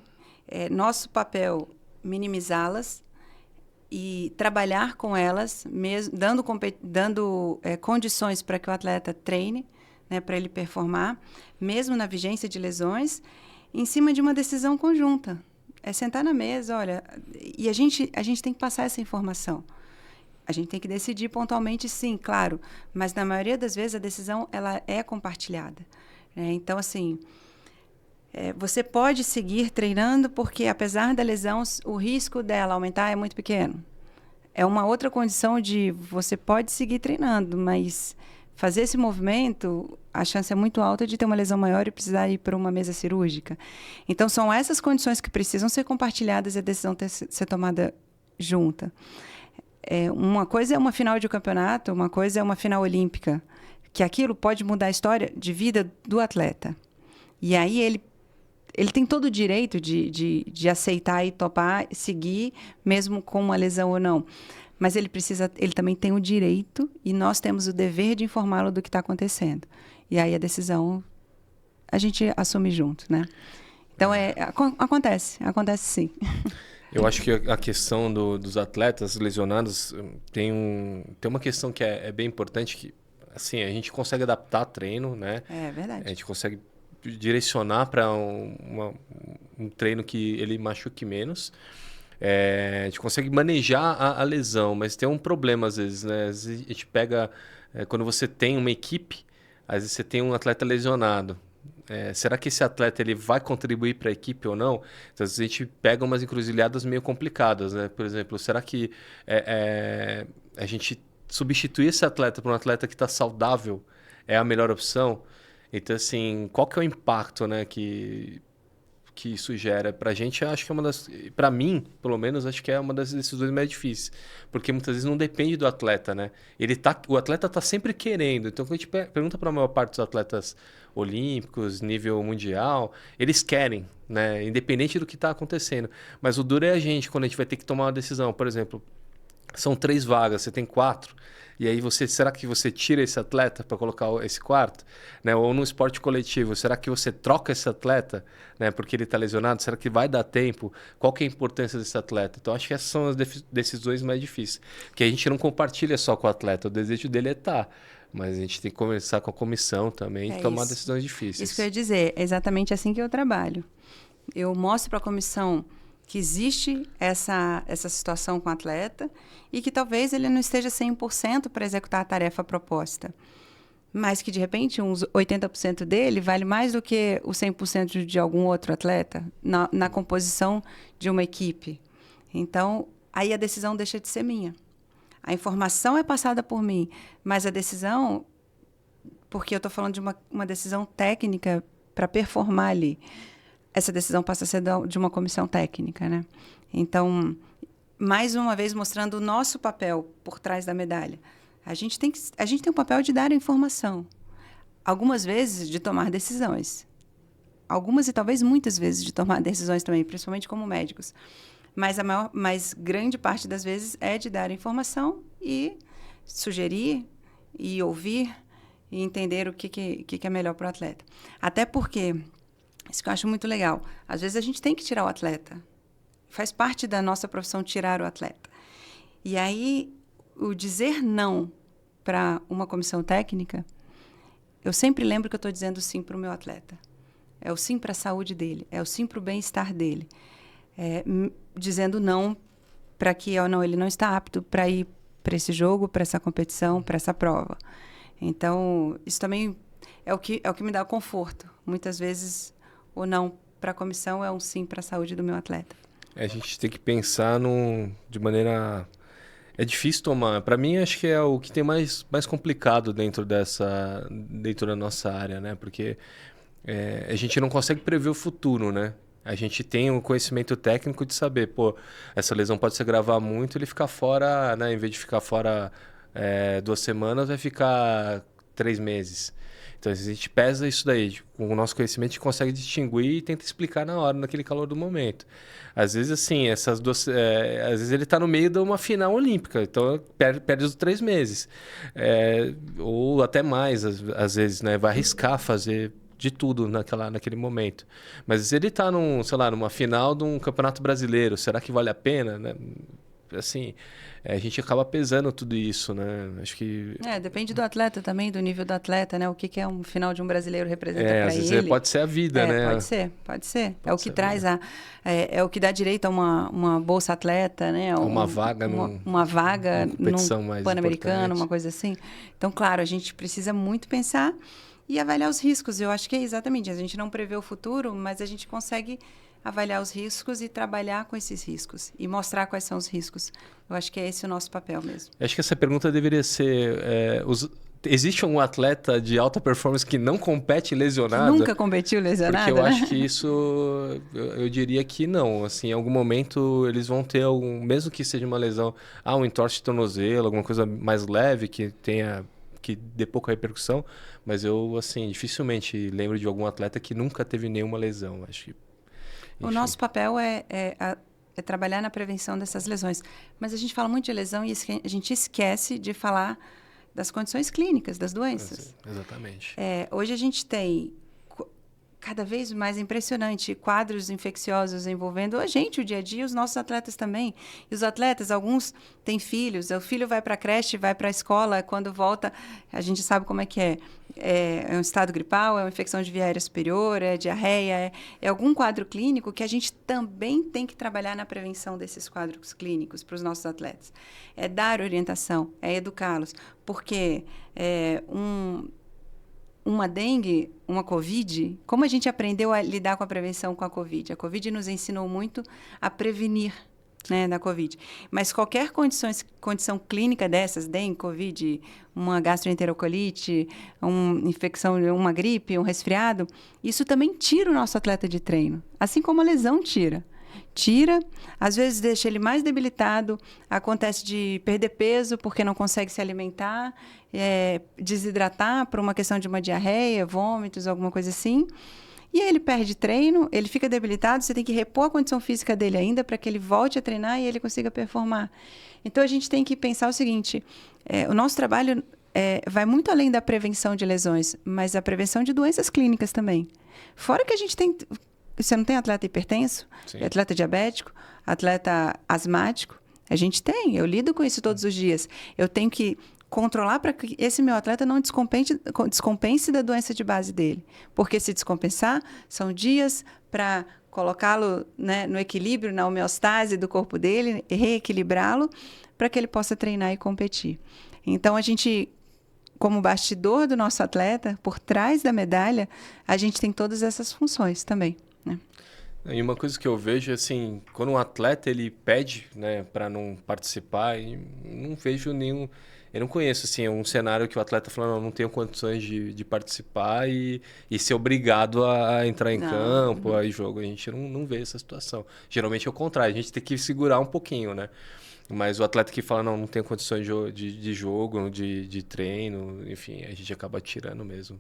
Nosso papel minimizá-las e trabalhar com elas, mesmo dando condições para que o atleta treine, né, para ele performar, mesmo na vigência de lesões, em cima de uma decisão conjunta. Sentar na mesa, olha, e a gente tem que passar essa informação. A gente tem que decidir pontualmente, sim, claro, mas na maioria das vezes a decisão ela é compartilhada. Então, assim, você pode seguir treinando porque, apesar da lesão, o risco dela aumentar é muito pequeno. É uma outra condição de você pode seguir treinando, mas fazer esse movimento, a chance é muito alta de ter uma lesão maior e precisar ir para uma mesa cirúrgica. Então, são essas condições que precisam ser compartilhadas e a decisão ser tomada junta. Uma coisa é uma final de campeonato, uma coisa é uma final olímpica, que aquilo pode mudar a história de vida do atleta. E aí ele tem todo o direito de aceitar e topar, seguir, mesmo com uma lesão ou não. Mas ele também tem o direito e nós temos o dever de informá-lo do que está acontecendo. E aí a decisão a gente assume junto, né? Então, acontece sim. Eu acho que a questão dos atletas lesionados tem uma questão que é bem importante, que assim, a gente consegue adaptar treino, né? É verdade. A gente consegue direcionar para um treino que ele machuque menos. A gente consegue manejar a lesão, mas tem um problema às vezes, né? Às vezes a gente pega, quando você tem uma equipe, às vezes você tem um atleta lesionado. Será que esse atleta ele vai contribuir para a equipe ou não? Então, às vezes a gente pega umas encruzilhadas meio complicadas, né? Por exemplo, será que a gente substituir esse atleta por um atleta que está saudável é a melhor opção? Então, assim, qual que é o impacto, né, que isso gera? Pra gente, eu acho que é uma das... Pra mim, pelo menos, acho que é uma das decisões mais difíceis. Porque muitas vezes não depende do atleta, né? O atleta tá sempre querendo. Então, quando a gente pergunta para a maior parte dos atletas olímpicos, nível mundial, eles querem, né? Independente do que está acontecendo. Mas o duro é a gente, quando a gente vai ter que tomar uma decisão. Por exemplo, são 3 vagas, você tem 4. E aí, será que você tira esse atleta para colocar esse quarto? Né? Ou no esporte coletivo, será que você troca esse atleta, né, porque ele está lesionado? Será que vai dar tempo? Qual que é a importância desse atleta? Então, acho que essas são as decisões mais difíceis. Que a gente não compartilha só com o atleta, o desejo dele é estar. Mas a gente tem que conversar com a comissão também e tomar decisões difíceis. Isso que eu ia dizer, é exatamente assim que eu trabalho. Eu mostro para a comissão que existe essa situação com o atleta e que talvez ele não esteja 100% para executar a tarefa proposta. Mas que, de repente, uns 80% dele vale mais do que o 100% de algum outro atleta na composição de uma equipe. Então, aí a decisão deixa de ser minha. A informação é passada por mim, mas a decisão, porque eu estou falando de uma decisão técnica para performar ali, essa decisão passa a ser de uma comissão técnica, né? Então, mais uma vez mostrando o nosso papel por trás da medalha. A gente tem o papel de dar a informação. Algumas vezes de tomar decisões. Algumas e talvez muitas vezes de tomar decisões também, principalmente como médicos. Mas grande parte das vezes é de dar a informação e sugerir e ouvir e entender o que é melhor para o atleta. Até porque, isso que eu acho muito legal, às vezes a gente tem que tirar o atleta. Faz parte da nossa profissão tirar o atleta. E aí, o dizer não para uma comissão técnica, eu sempre lembro que eu estou dizendo sim para o meu atleta. É o sim para a saúde dele, é o sim para o bem-estar dele. Dizendo não para que ele não está apto para ir para esse jogo, para essa competição, para essa prova. Então, isso também é o que me dá conforto. Muitas vezes, o não para a comissão é um sim para a saúde do meu atleta. A gente tem que pensar de maneira... É difícil tomar. Para mim, acho que é o que tem mais complicado dentro da nossa área, né? Porque a gente não consegue prever o futuro, né? A gente tem um conhecimento técnico de saber, essa lesão pode se agravar muito, ele ficar fora, né? Em vez de ficar fora 2 semanas, vai ficar 3 meses. Então, a gente pesa isso daí. Com o nosso conhecimento, a gente consegue distinguir e tenta explicar na hora, naquele calor do momento. Às vezes, assim, essas duas... às vezes ele está no meio de uma final olímpica, então perde os 3 meses. Ou até mais, às vezes, né? Vai arriscar fazer de tudo naquele momento. Mas ele está numa final de um campeonato brasileiro, será que vale a pena, né? Assim, a gente acaba pesando tudo isso, né? Acho que... depende do atleta também, do nível do atleta, né? O que é um final de um brasileiro representa para ele. Às vezes pode ser a vida, né? Pode ser. É o que traz é o que dá direito a uma bolsa atleta, né? Uma vaga uma vaga num Pan-Americano, uma coisa assim. Então, claro, a gente precisa muito pensar e avaliar os riscos. Eu acho que é exatamente, a gente não prevê o futuro, mas a gente consegue avaliar os riscos e trabalhar com esses riscos e mostrar quais são os riscos. Eu acho que é esse o nosso papel mesmo. Acho que essa pergunta deveria ser... existe um atleta de alta performance que não compete lesionado? Que nunca competiu lesionado? Porque eu acho que isso... Eu diria que não. Assim, em algum momento eles vão ter mesmo que seja uma lesão, um entorse de tornozelo, alguma coisa mais leve que que dê pouca repercussão, mas eu, assim, dificilmente lembro de algum atleta que nunca teve nenhuma lesão. Acho que, O nosso papel é trabalhar na prevenção dessas lesões. Mas a gente fala muito de lesão e a gente esquece de falar das condições clínicas, das doenças. Exatamente. Hoje a gente tem cada vez mais impressionante quadros infecciosos envolvendo a gente, o dia a dia, os nossos atletas também. E os atletas, alguns têm filhos, o filho vai para a creche, vai para a escola, quando volta, a gente sabe como é que é. É um estado gripal, é uma infecção de via aérea superior, é diarreia, é algum quadro clínico que a gente também tem que trabalhar na prevenção desses quadros clínicos para os nossos atletas. É dar orientação, é educá-los, porque uma dengue, uma Covid, como a gente aprendeu a lidar com a prevenção com a Covid? A Covid nos ensinou muito a prevenir, né, da Covid. Mas qualquer condição clínica dessas, dengue, Covid, uma gastroenterocoliite, uma infecção, uma gripe, um resfriado, isso também tira o nosso atleta de treino, assim como a lesão tira. Tira, às vezes deixa ele mais debilitado, acontece de perder peso porque não consegue se alimentar, desidratar por uma questão de uma diarreia, vômitos, alguma coisa assim. E aí ele perde treino, ele fica debilitado, você tem que repor a condição física dele ainda para que ele volte a treinar e ele consiga performar. Então, a gente tem que pensar o seguinte, o nosso trabalho vai muito além da prevenção de lesões, mas a prevenção de doenças clínicas também. Fora que a gente tem... Você não tem atleta hipertenso, atleta diabético, atleta asmático? A gente tem, eu lido com isso todos os dias. Eu tenho que controlar para que esse meu atleta não descompense da doença de base dele. Porque se descompensar, são dias para colocá-lo, né, no equilíbrio, na homeostase do corpo dele, reequilibrá-lo, para que ele possa treinar e competir. Então, a gente, como bastidor do nosso atleta, por trás da medalha, a gente tem todas essas funções também. Né? E uma coisa que eu vejo, assim, quando um atleta ele pede, né, para não participar, não vejo nenhum... Eu não conheço, assim, um cenário que o atleta fala, não tenho condições de participar e ser obrigado a entrar em campo, a ir jogo. A gente não vê essa situação. Geralmente é o contrário, a gente tem que segurar um pouquinho, né? Mas o atleta que fala, não tenho condições de jogo, de treino, enfim, a gente acaba tirando mesmo.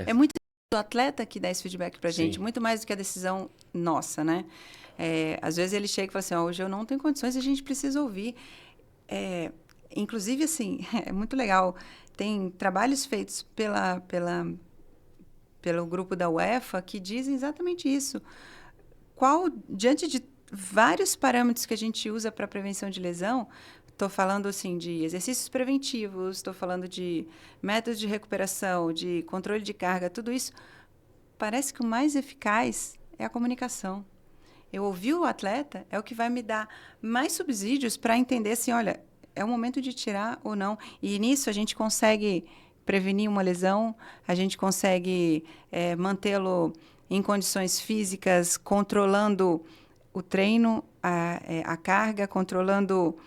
É muito o atleta que dá esse feedback pra gente, muito mais do que a decisão nossa, né? Às vezes ele chega e fala assim, hoje eu não tenho condições, a gente precisa ouvir. Inclusive, assim, é muito legal. Tem trabalhos feitos pelo grupo da UEFA que dizem exatamente isso. Diante de vários parâmetros que a gente usa para prevenção de lesão, estou falando assim de exercícios preventivos, estou falando de métodos de recuperação, de controle de carga, tudo isso, parece que o mais eficaz é a comunicação. Eu ouvir o atleta é o que vai me dar mais subsídios para entender assim, olha, é o momento de tirar ou não. E nisso a gente consegue prevenir uma lesão, a gente consegue mantê-lo em condições físicas, controlando o treino, a carga, controlando,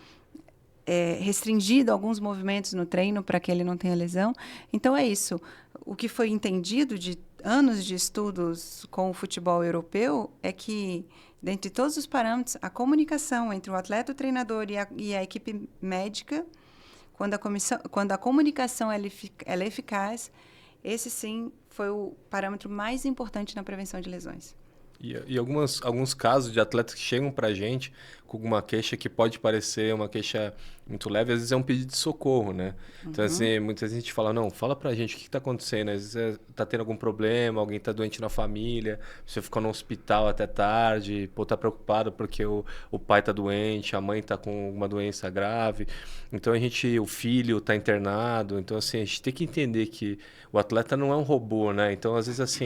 restringindo alguns movimentos no treino para que ele não tenha lesão. Então, é isso. O que foi entendido de anos de estudos com o futebol europeu é que, dentre todos os parâmetros, a comunicação entre o atleta, o treinador e a equipe médica, quando a comunicação ela é eficaz, esse sim foi o parâmetro mais importante na prevenção de lesões. E alguns casos de atletas que chegam pra gente com alguma queixa que pode parecer uma queixa muito leve, às vezes é um pedido de socorro, né? Então, assim, muitas vezes a gente fala, não, fala pra gente o que tá acontecendo. Às vezes tá tendo algum problema, alguém tá doente na família, você ficou no hospital até tarde, tá preocupado porque o pai tá doente, a mãe tá com uma doença grave. Então, o filho tá internado. Então, assim, a gente tem que entender que o atleta não é um robô, né? Então, às vezes, assim,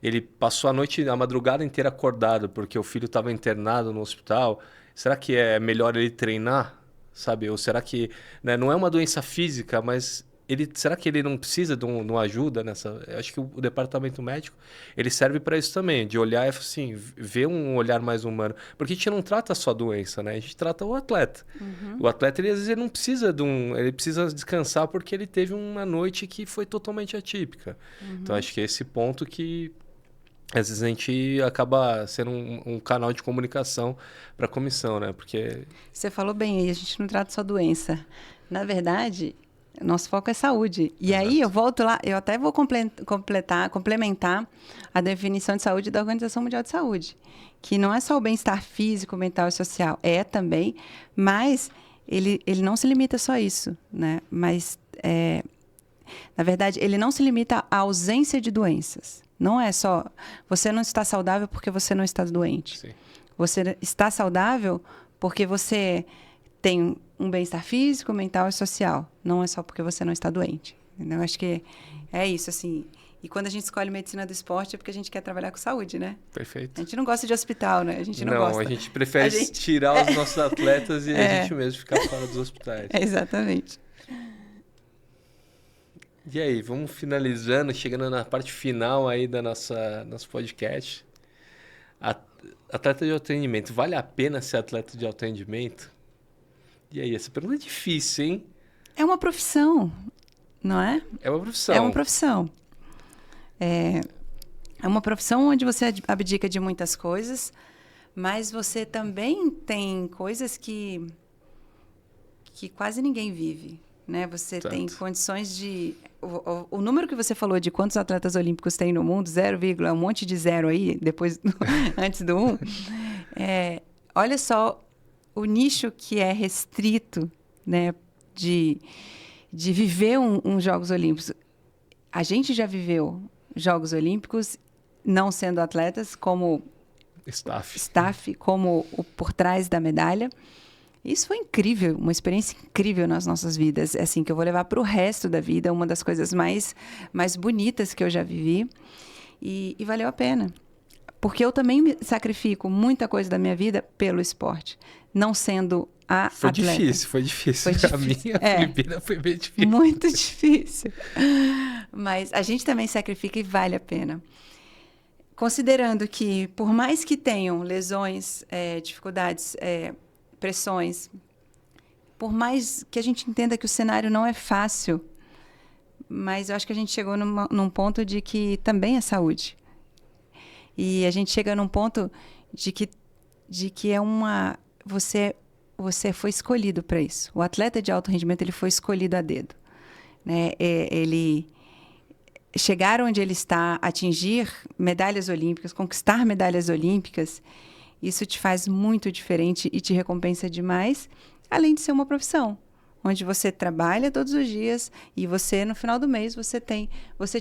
ele passou a madrugada inteira acordado porque o filho estava internado no hospital. Será que é melhor ele treinar, sabe? Ou será que, né, não é uma doença física, mas será que ele não precisa de uma ajuda nessa? Eu acho que o departamento médico ele serve para isso também, de olhar assim, ver um olhar mais humano, porque a gente não trata só a doença, né? A gente trata o atleta. O atleta às vezes ele não precisa ele precisa descansar porque ele teve uma noite que foi totalmente atípica. Então acho que é esse ponto que às vezes a gente acaba sendo um canal de comunicação para a comissão, né? Porque... Você falou bem aí, a gente não trata só doença. Na verdade, Nosso foco é saúde. E aí eu volto lá, eu até vou complementar a definição de saúde da Organização Mundial de Saúde, que não é só o bem-estar físico, mental e social, é também, mas ele não se limita só a isso, né? Mas, na verdade, ele não se limita à ausência de doenças. Não é só, você não está saudável porque você não está doente. Sim. Você está saudável porque você tem um bem-estar físico, mental e social. Não é só porque você não está doente. Eu acho que é isso, assim. E quando a gente escolhe medicina do esporte é porque a gente quer trabalhar com saúde, né? Perfeito. A gente não gosta de hospital, né? A gente não gosta. A gente prefere tirar os nossos atletas e a gente mesmo ficar fora dos hospitais. Exatamente. E aí, vamos finalizando, chegando na parte final aí da nosso podcast. Atleta de alto rendimento, vale a pena ser atleta de alto rendimento? E aí, essa pergunta é difícil, hein? É uma profissão, não é? É uma profissão. É uma profissão. É uma profissão onde você abdica de muitas coisas, mas você também tem coisas que quase ninguém vive, né? Você tem condições de... O número que você falou de quantos atletas olímpicos tem no mundo, 0, um monte de zero aí, depois antes do 1. Olha só o nicho que é restrito, né, de viver uns Jogos Olímpicos. A gente já viveu Jogos Olímpicos não sendo atletas, como staff, como o por trás da medalha. Isso foi incrível, uma experiência incrível nas nossas vidas, assim, que eu vou levar para o resto da vida, uma das coisas mais bonitas que eu já vivi, e valeu a pena. Porque eu também me sacrifico muita coisa da minha vida pelo esporte, não sendo a atleta. Foi difícil. A minha Filipina foi bem difícil. Muito difícil. Mas a gente também sacrifica e vale a pena. Considerando que, por mais que tenham lesões, dificuldades, pressões, por mais que a gente entenda que o cenário não é fácil, mas eu acho que a gente chegou num ponto de que também é saúde. E a gente chega num ponto de que é uma... Você foi escolhido para isso. O atleta de alto rendimento, ele foi escolhido a dedo, né? Ele chegar onde ele está, atingir medalhas olímpicas, conquistar medalhas olímpicas, isso te faz muito diferente e te recompensa demais, além de ser uma profissão, onde você trabalha todos os dias e você, no final do mês, você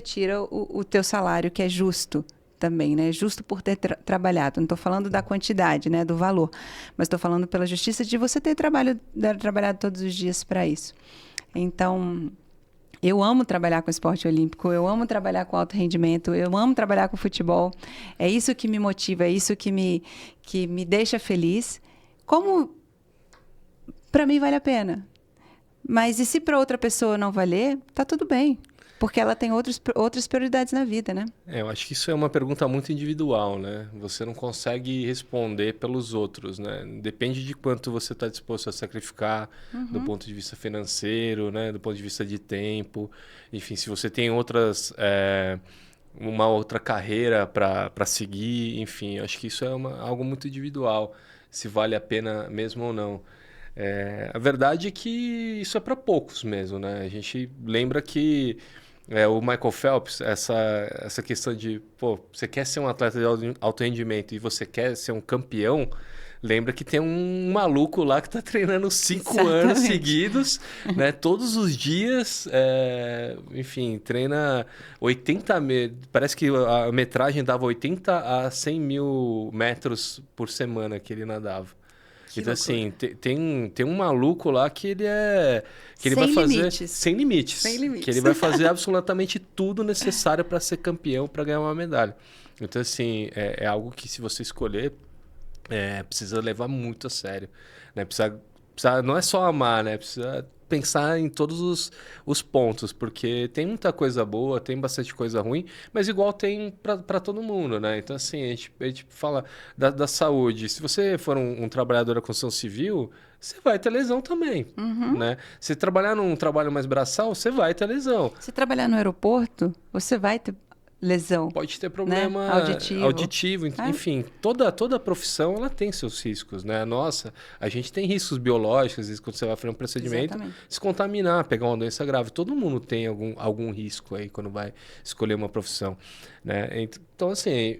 tira o teu salário, que é justo também, né? Justo por ter trabalhado. Não estou falando da quantidade, né? Do valor, mas estou falando pela justiça de você ter trabalhado todos os dias para isso. Então, eu amo trabalhar com esporte olímpico, eu amo trabalhar com alto rendimento, eu amo trabalhar com futebol. É isso que me motiva, é isso que me deixa feliz. Como para mim vale a pena. Mas e se para outra pessoa não valer, tá tudo bem. Porque ela tem outras prioridades na vida, né? Eu acho que isso é uma pergunta muito individual, né? Você não consegue responder pelos outros, né? Depende de quanto você está disposto a sacrificar do ponto de vista financeiro, né? Do ponto de vista de tempo. Enfim, se você tem uma outra carreira para seguir, enfim, acho que isso é algo muito individual, se vale a pena mesmo ou não. A verdade é que isso é para poucos mesmo, né? A gente lembra que o Michael Phelps, essa questão de, você quer ser um atleta de alto rendimento e você quer ser um campeão, lembra que tem um maluco lá que está treinando 5 anos seguidos, né? Todos os dias, enfim, treina 80 parece que a metragem dava 80 a 100 mil metros por semana que ele nadava. Então, assim, tem um maluco lá que ele vai fazer sem limites. Que ele vai fazer absolutamente tudo necessário para ser campeão, para ganhar uma medalha. Então, assim, é algo que, se você escolher, precisa levar muito a sério, né? Precisa, não é só amar, né? Precisa pensar em todos os pontos, porque tem muita coisa boa, tem bastante coisa ruim, mas igual tem para todo mundo, né? Então, assim, a gente fala da saúde. Se você for um trabalhador da construção civil, você vai ter lesão também, né? Se trabalhar num trabalho mais braçal, você vai ter lesão. Se trabalhar no aeroporto, você vai ter lesão. Pode ter problema, né? auditivo, enfim, toda profissão ela tem seus riscos, né? Nossa, a gente tem riscos biológicos, às vezes quando você vai fazer um procedimento, se contaminar, pegar uma doença grave, todo mundo tem algum risco aí quando vai escolher uma profissão, né? Então, assim,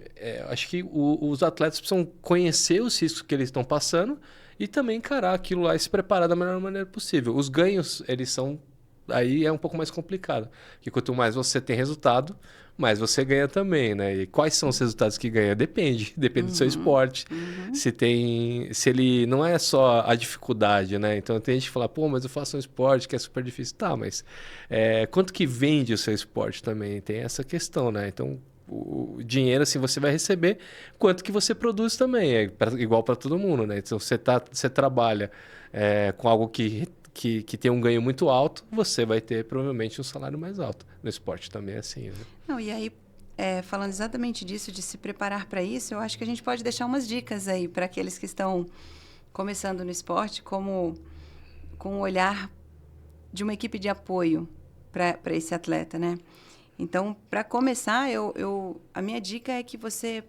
acho que os atletas precisam conhecer os riscos que eles estão passando e também encarar aquilo lá e se preparar da melhor maneira possível. Os ganhos, eles são... Aí é um pouco mais complicado, porque quanto mais você tem resultado, mais você ganha também, né? E quais são os resultados que ganha? Depende do seu esporte. Se ele não é só a dificuldade, né? Então tem gente que fala, pô, mas eu faço um esporte que é super difícil. Tá, mas quanto que vende o seu esporte também? Tem essa questão, né? Então o dinheiro assim você vai receber, quanto que você produz também, igual para todo mundo, né? Então você trabalha com algo que tem um ganho muito alto, você vai ter provavelmente um salário mais alto. No esporte também é assim, né? Não, e aí, falando exatamente disso, de se preparar para isso, eu acho que a gente pode deixar umas dicas aí para aqueles que estão começando no esporte, como com o olhar de uma equipe de apoio para esse atleta, né? Então, para começar, a minha dica é que você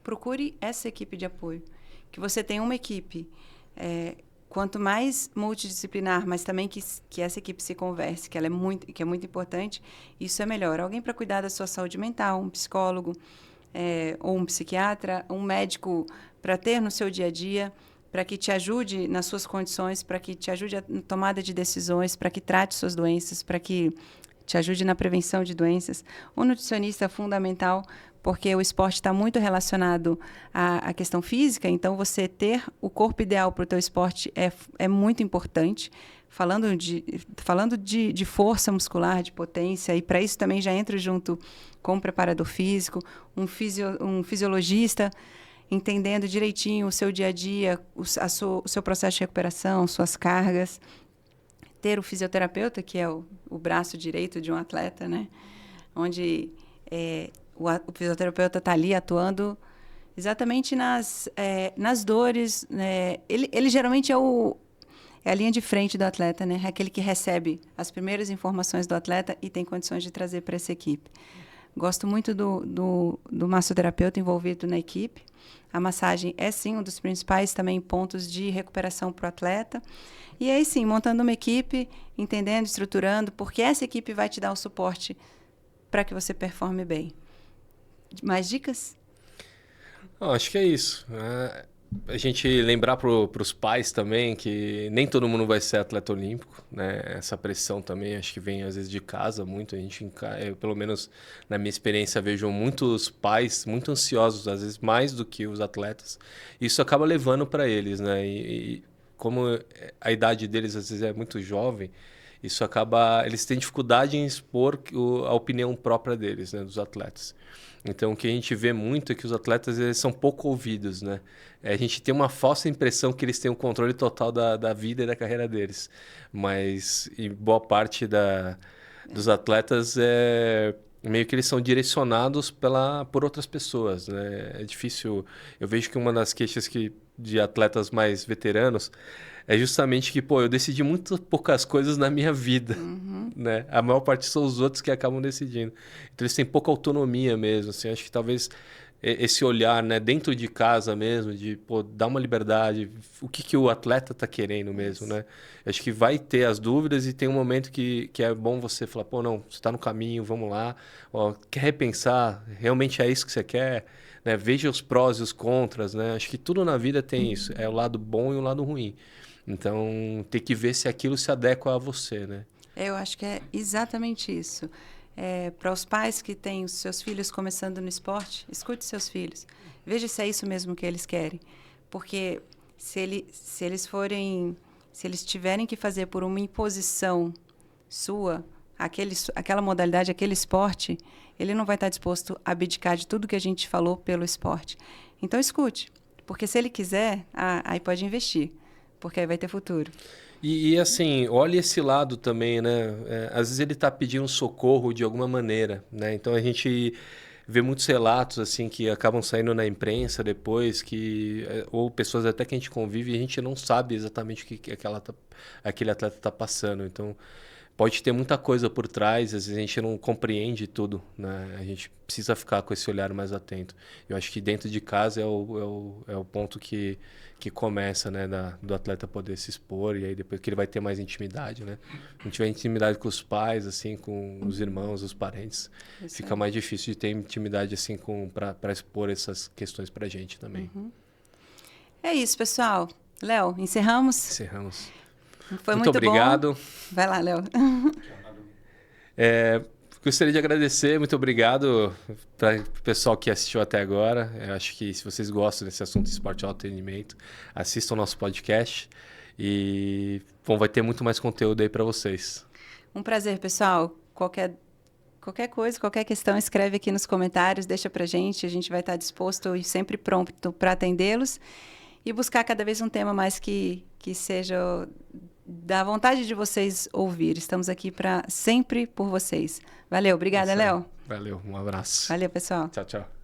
procure essa equipe de apoio, que você tenha uma equipe. Quanto mais multidisciplinar, mas também que essa equipe se converse, que é muito importante, isso é melhor. Alguém para cuidar da sua saúde mental, um psicólogo, ou um psiquiatra, um médico para ter no seu dia a dia, para que te ajude nas suas condições, para que te ajude na tomada de decisões, para que trate suas doenças, para que te ajude na prevenção de doenças. Um nutricionista é fundamental, porque o esporte está muito relacionado à questão física, então você ter o corpo ideal para o teu esporte é muito importante. Falando de força muscular, de potência, e para isso também já entra junto com um preparador físico, um fisiologista, entendendo direitinho o seu dia a dia, o seu processo de recuperação, suas cargas. Ter o fisioterapeuta, que é o braço direito de um atleta, né? Onde o fisioterapeuta está ali atuando exatamente nas dores. Né? Ele geralmente é a linha de frente do atleta, né? É aquele que recebe as primeiras informações do atleta e tem condições de trazer para essa equipe. Gosto muito do massoterapeuta envolvido na equipe. A massagem é, sim, um dos principais também pontos de recuperação para o atleta. E aí, sim, montando uma equipe, entendendo, estruturando, porque essa equipe vai te dar o suporte para que você performe bem. Mais dicas? Acho que é isso. A gente lembrar para os pais também que nem todo mundo vai ser atleta olímpico, né? Essa pressão também acho que vem às vezes de casa muito. Eu, pelo menos na minha experiência, vejo muitos pais muito ansiosos, às vezes mais do que os atletas. Isso acaba levando para eles, né? E como a idade deles às vezes é muito jovem, isso acaba... Eles têm dificuldade em expor a opinião própria deles, né? Dos atletas. Então, o que a gente vê muito é que os atletas eles são pouco ouvidos, né? A gente tem uma falsa impressão que eles têm o controle total da vida e da carreira deles. Mas, em boa parte dos atletas, meio que eles são direcionados por outras pessoas, né? É difícil... Eu vejo que uma das queixas de atletas mais veteranos é justamente que, eu decidi muito poucas coisas na minha vida, né? A maior parte são os outros que acabam decidindo. Então, eles têm pouca autonomia mesmo, assim. Acho que talvez esse olhar, né, dentro de casa mesmo, de, dar uma liberdade, o que o atleta está querendo mesmo, né? Acho que vai ter as dúvidas e tem um momento que é bom você falar, não, você está no caminho, vamos lá. Quer repensar? Realmente é isso que você quer? Né? Veja os prós e os contras, né? Acho que tudo na vida tem isso. É o lado bom e o lado ruim. Então, tem que ver se aquilo se adequa a você, né? Eu acho que é exatamente isso. Para os pais que têm os seus filhos começando no esporte, escute seus filhos. Veja se é isso mesmo que eles querem. Porque se eles tiverem que fazer por uma imposição sua, aquela modalidade, aquele esporte, ele não vai estar disposto a abdicar de tudo que a gente falou pelo esporte. Então, escute. Porque se ele quiser, aí pode investir. Porque aí vai ter futuro. E assim, olha esse lado também, né? Às vezes ele está pedindo socorro de alguma maneira, né? Então a gente vê muitos relatos assim que acabam saindo na imprensa depois, ou pessoas até que a gente convive e a gente não sabe exatamente o que aquele atleta está passando. Então, pode ter muita coisa por trás, às vezes a gente não compreende tudo, né? A gente precisa ficar com esse olhar mais atento. Eu acho que dentro de casa é o ponto que começa, né? Do atleta poder se expor, e aí depois que ele vai ter mais intimidade, né? Se não tiver intimidade com os pais, assim, com os irmãos, os parentes, fica mais difícil de ter intimidade, assim, para expor essas questões pra gente também. É isso, pessoal. Léo, encerramos? Encerramos. Foi muito obrigado. Bom. Vai lá, Léo. Gostaria de agradecer, muito obrigado para o pessoal que assistiu até agora. Eu acho que se vocês gostam desse assunto de esporte e alto rendimento, assistam o nosso podcast e vai ter muito mais conteúdo aí para vocês. Um prazer, pessoal. Qualquer coisa, qualquer questão, escreve aqui nos comentários, deixa pra gente. A gente vai estar disposto e sempre pronto para atendê-los e buscar cada vez um tema mais que seja da vontade de vocês ouvir. Estamos aqui sempre por vocês. Valeu, obrigada, Léo. Valeu, um abraço. Valeu, pessoal. Tchau, tchau.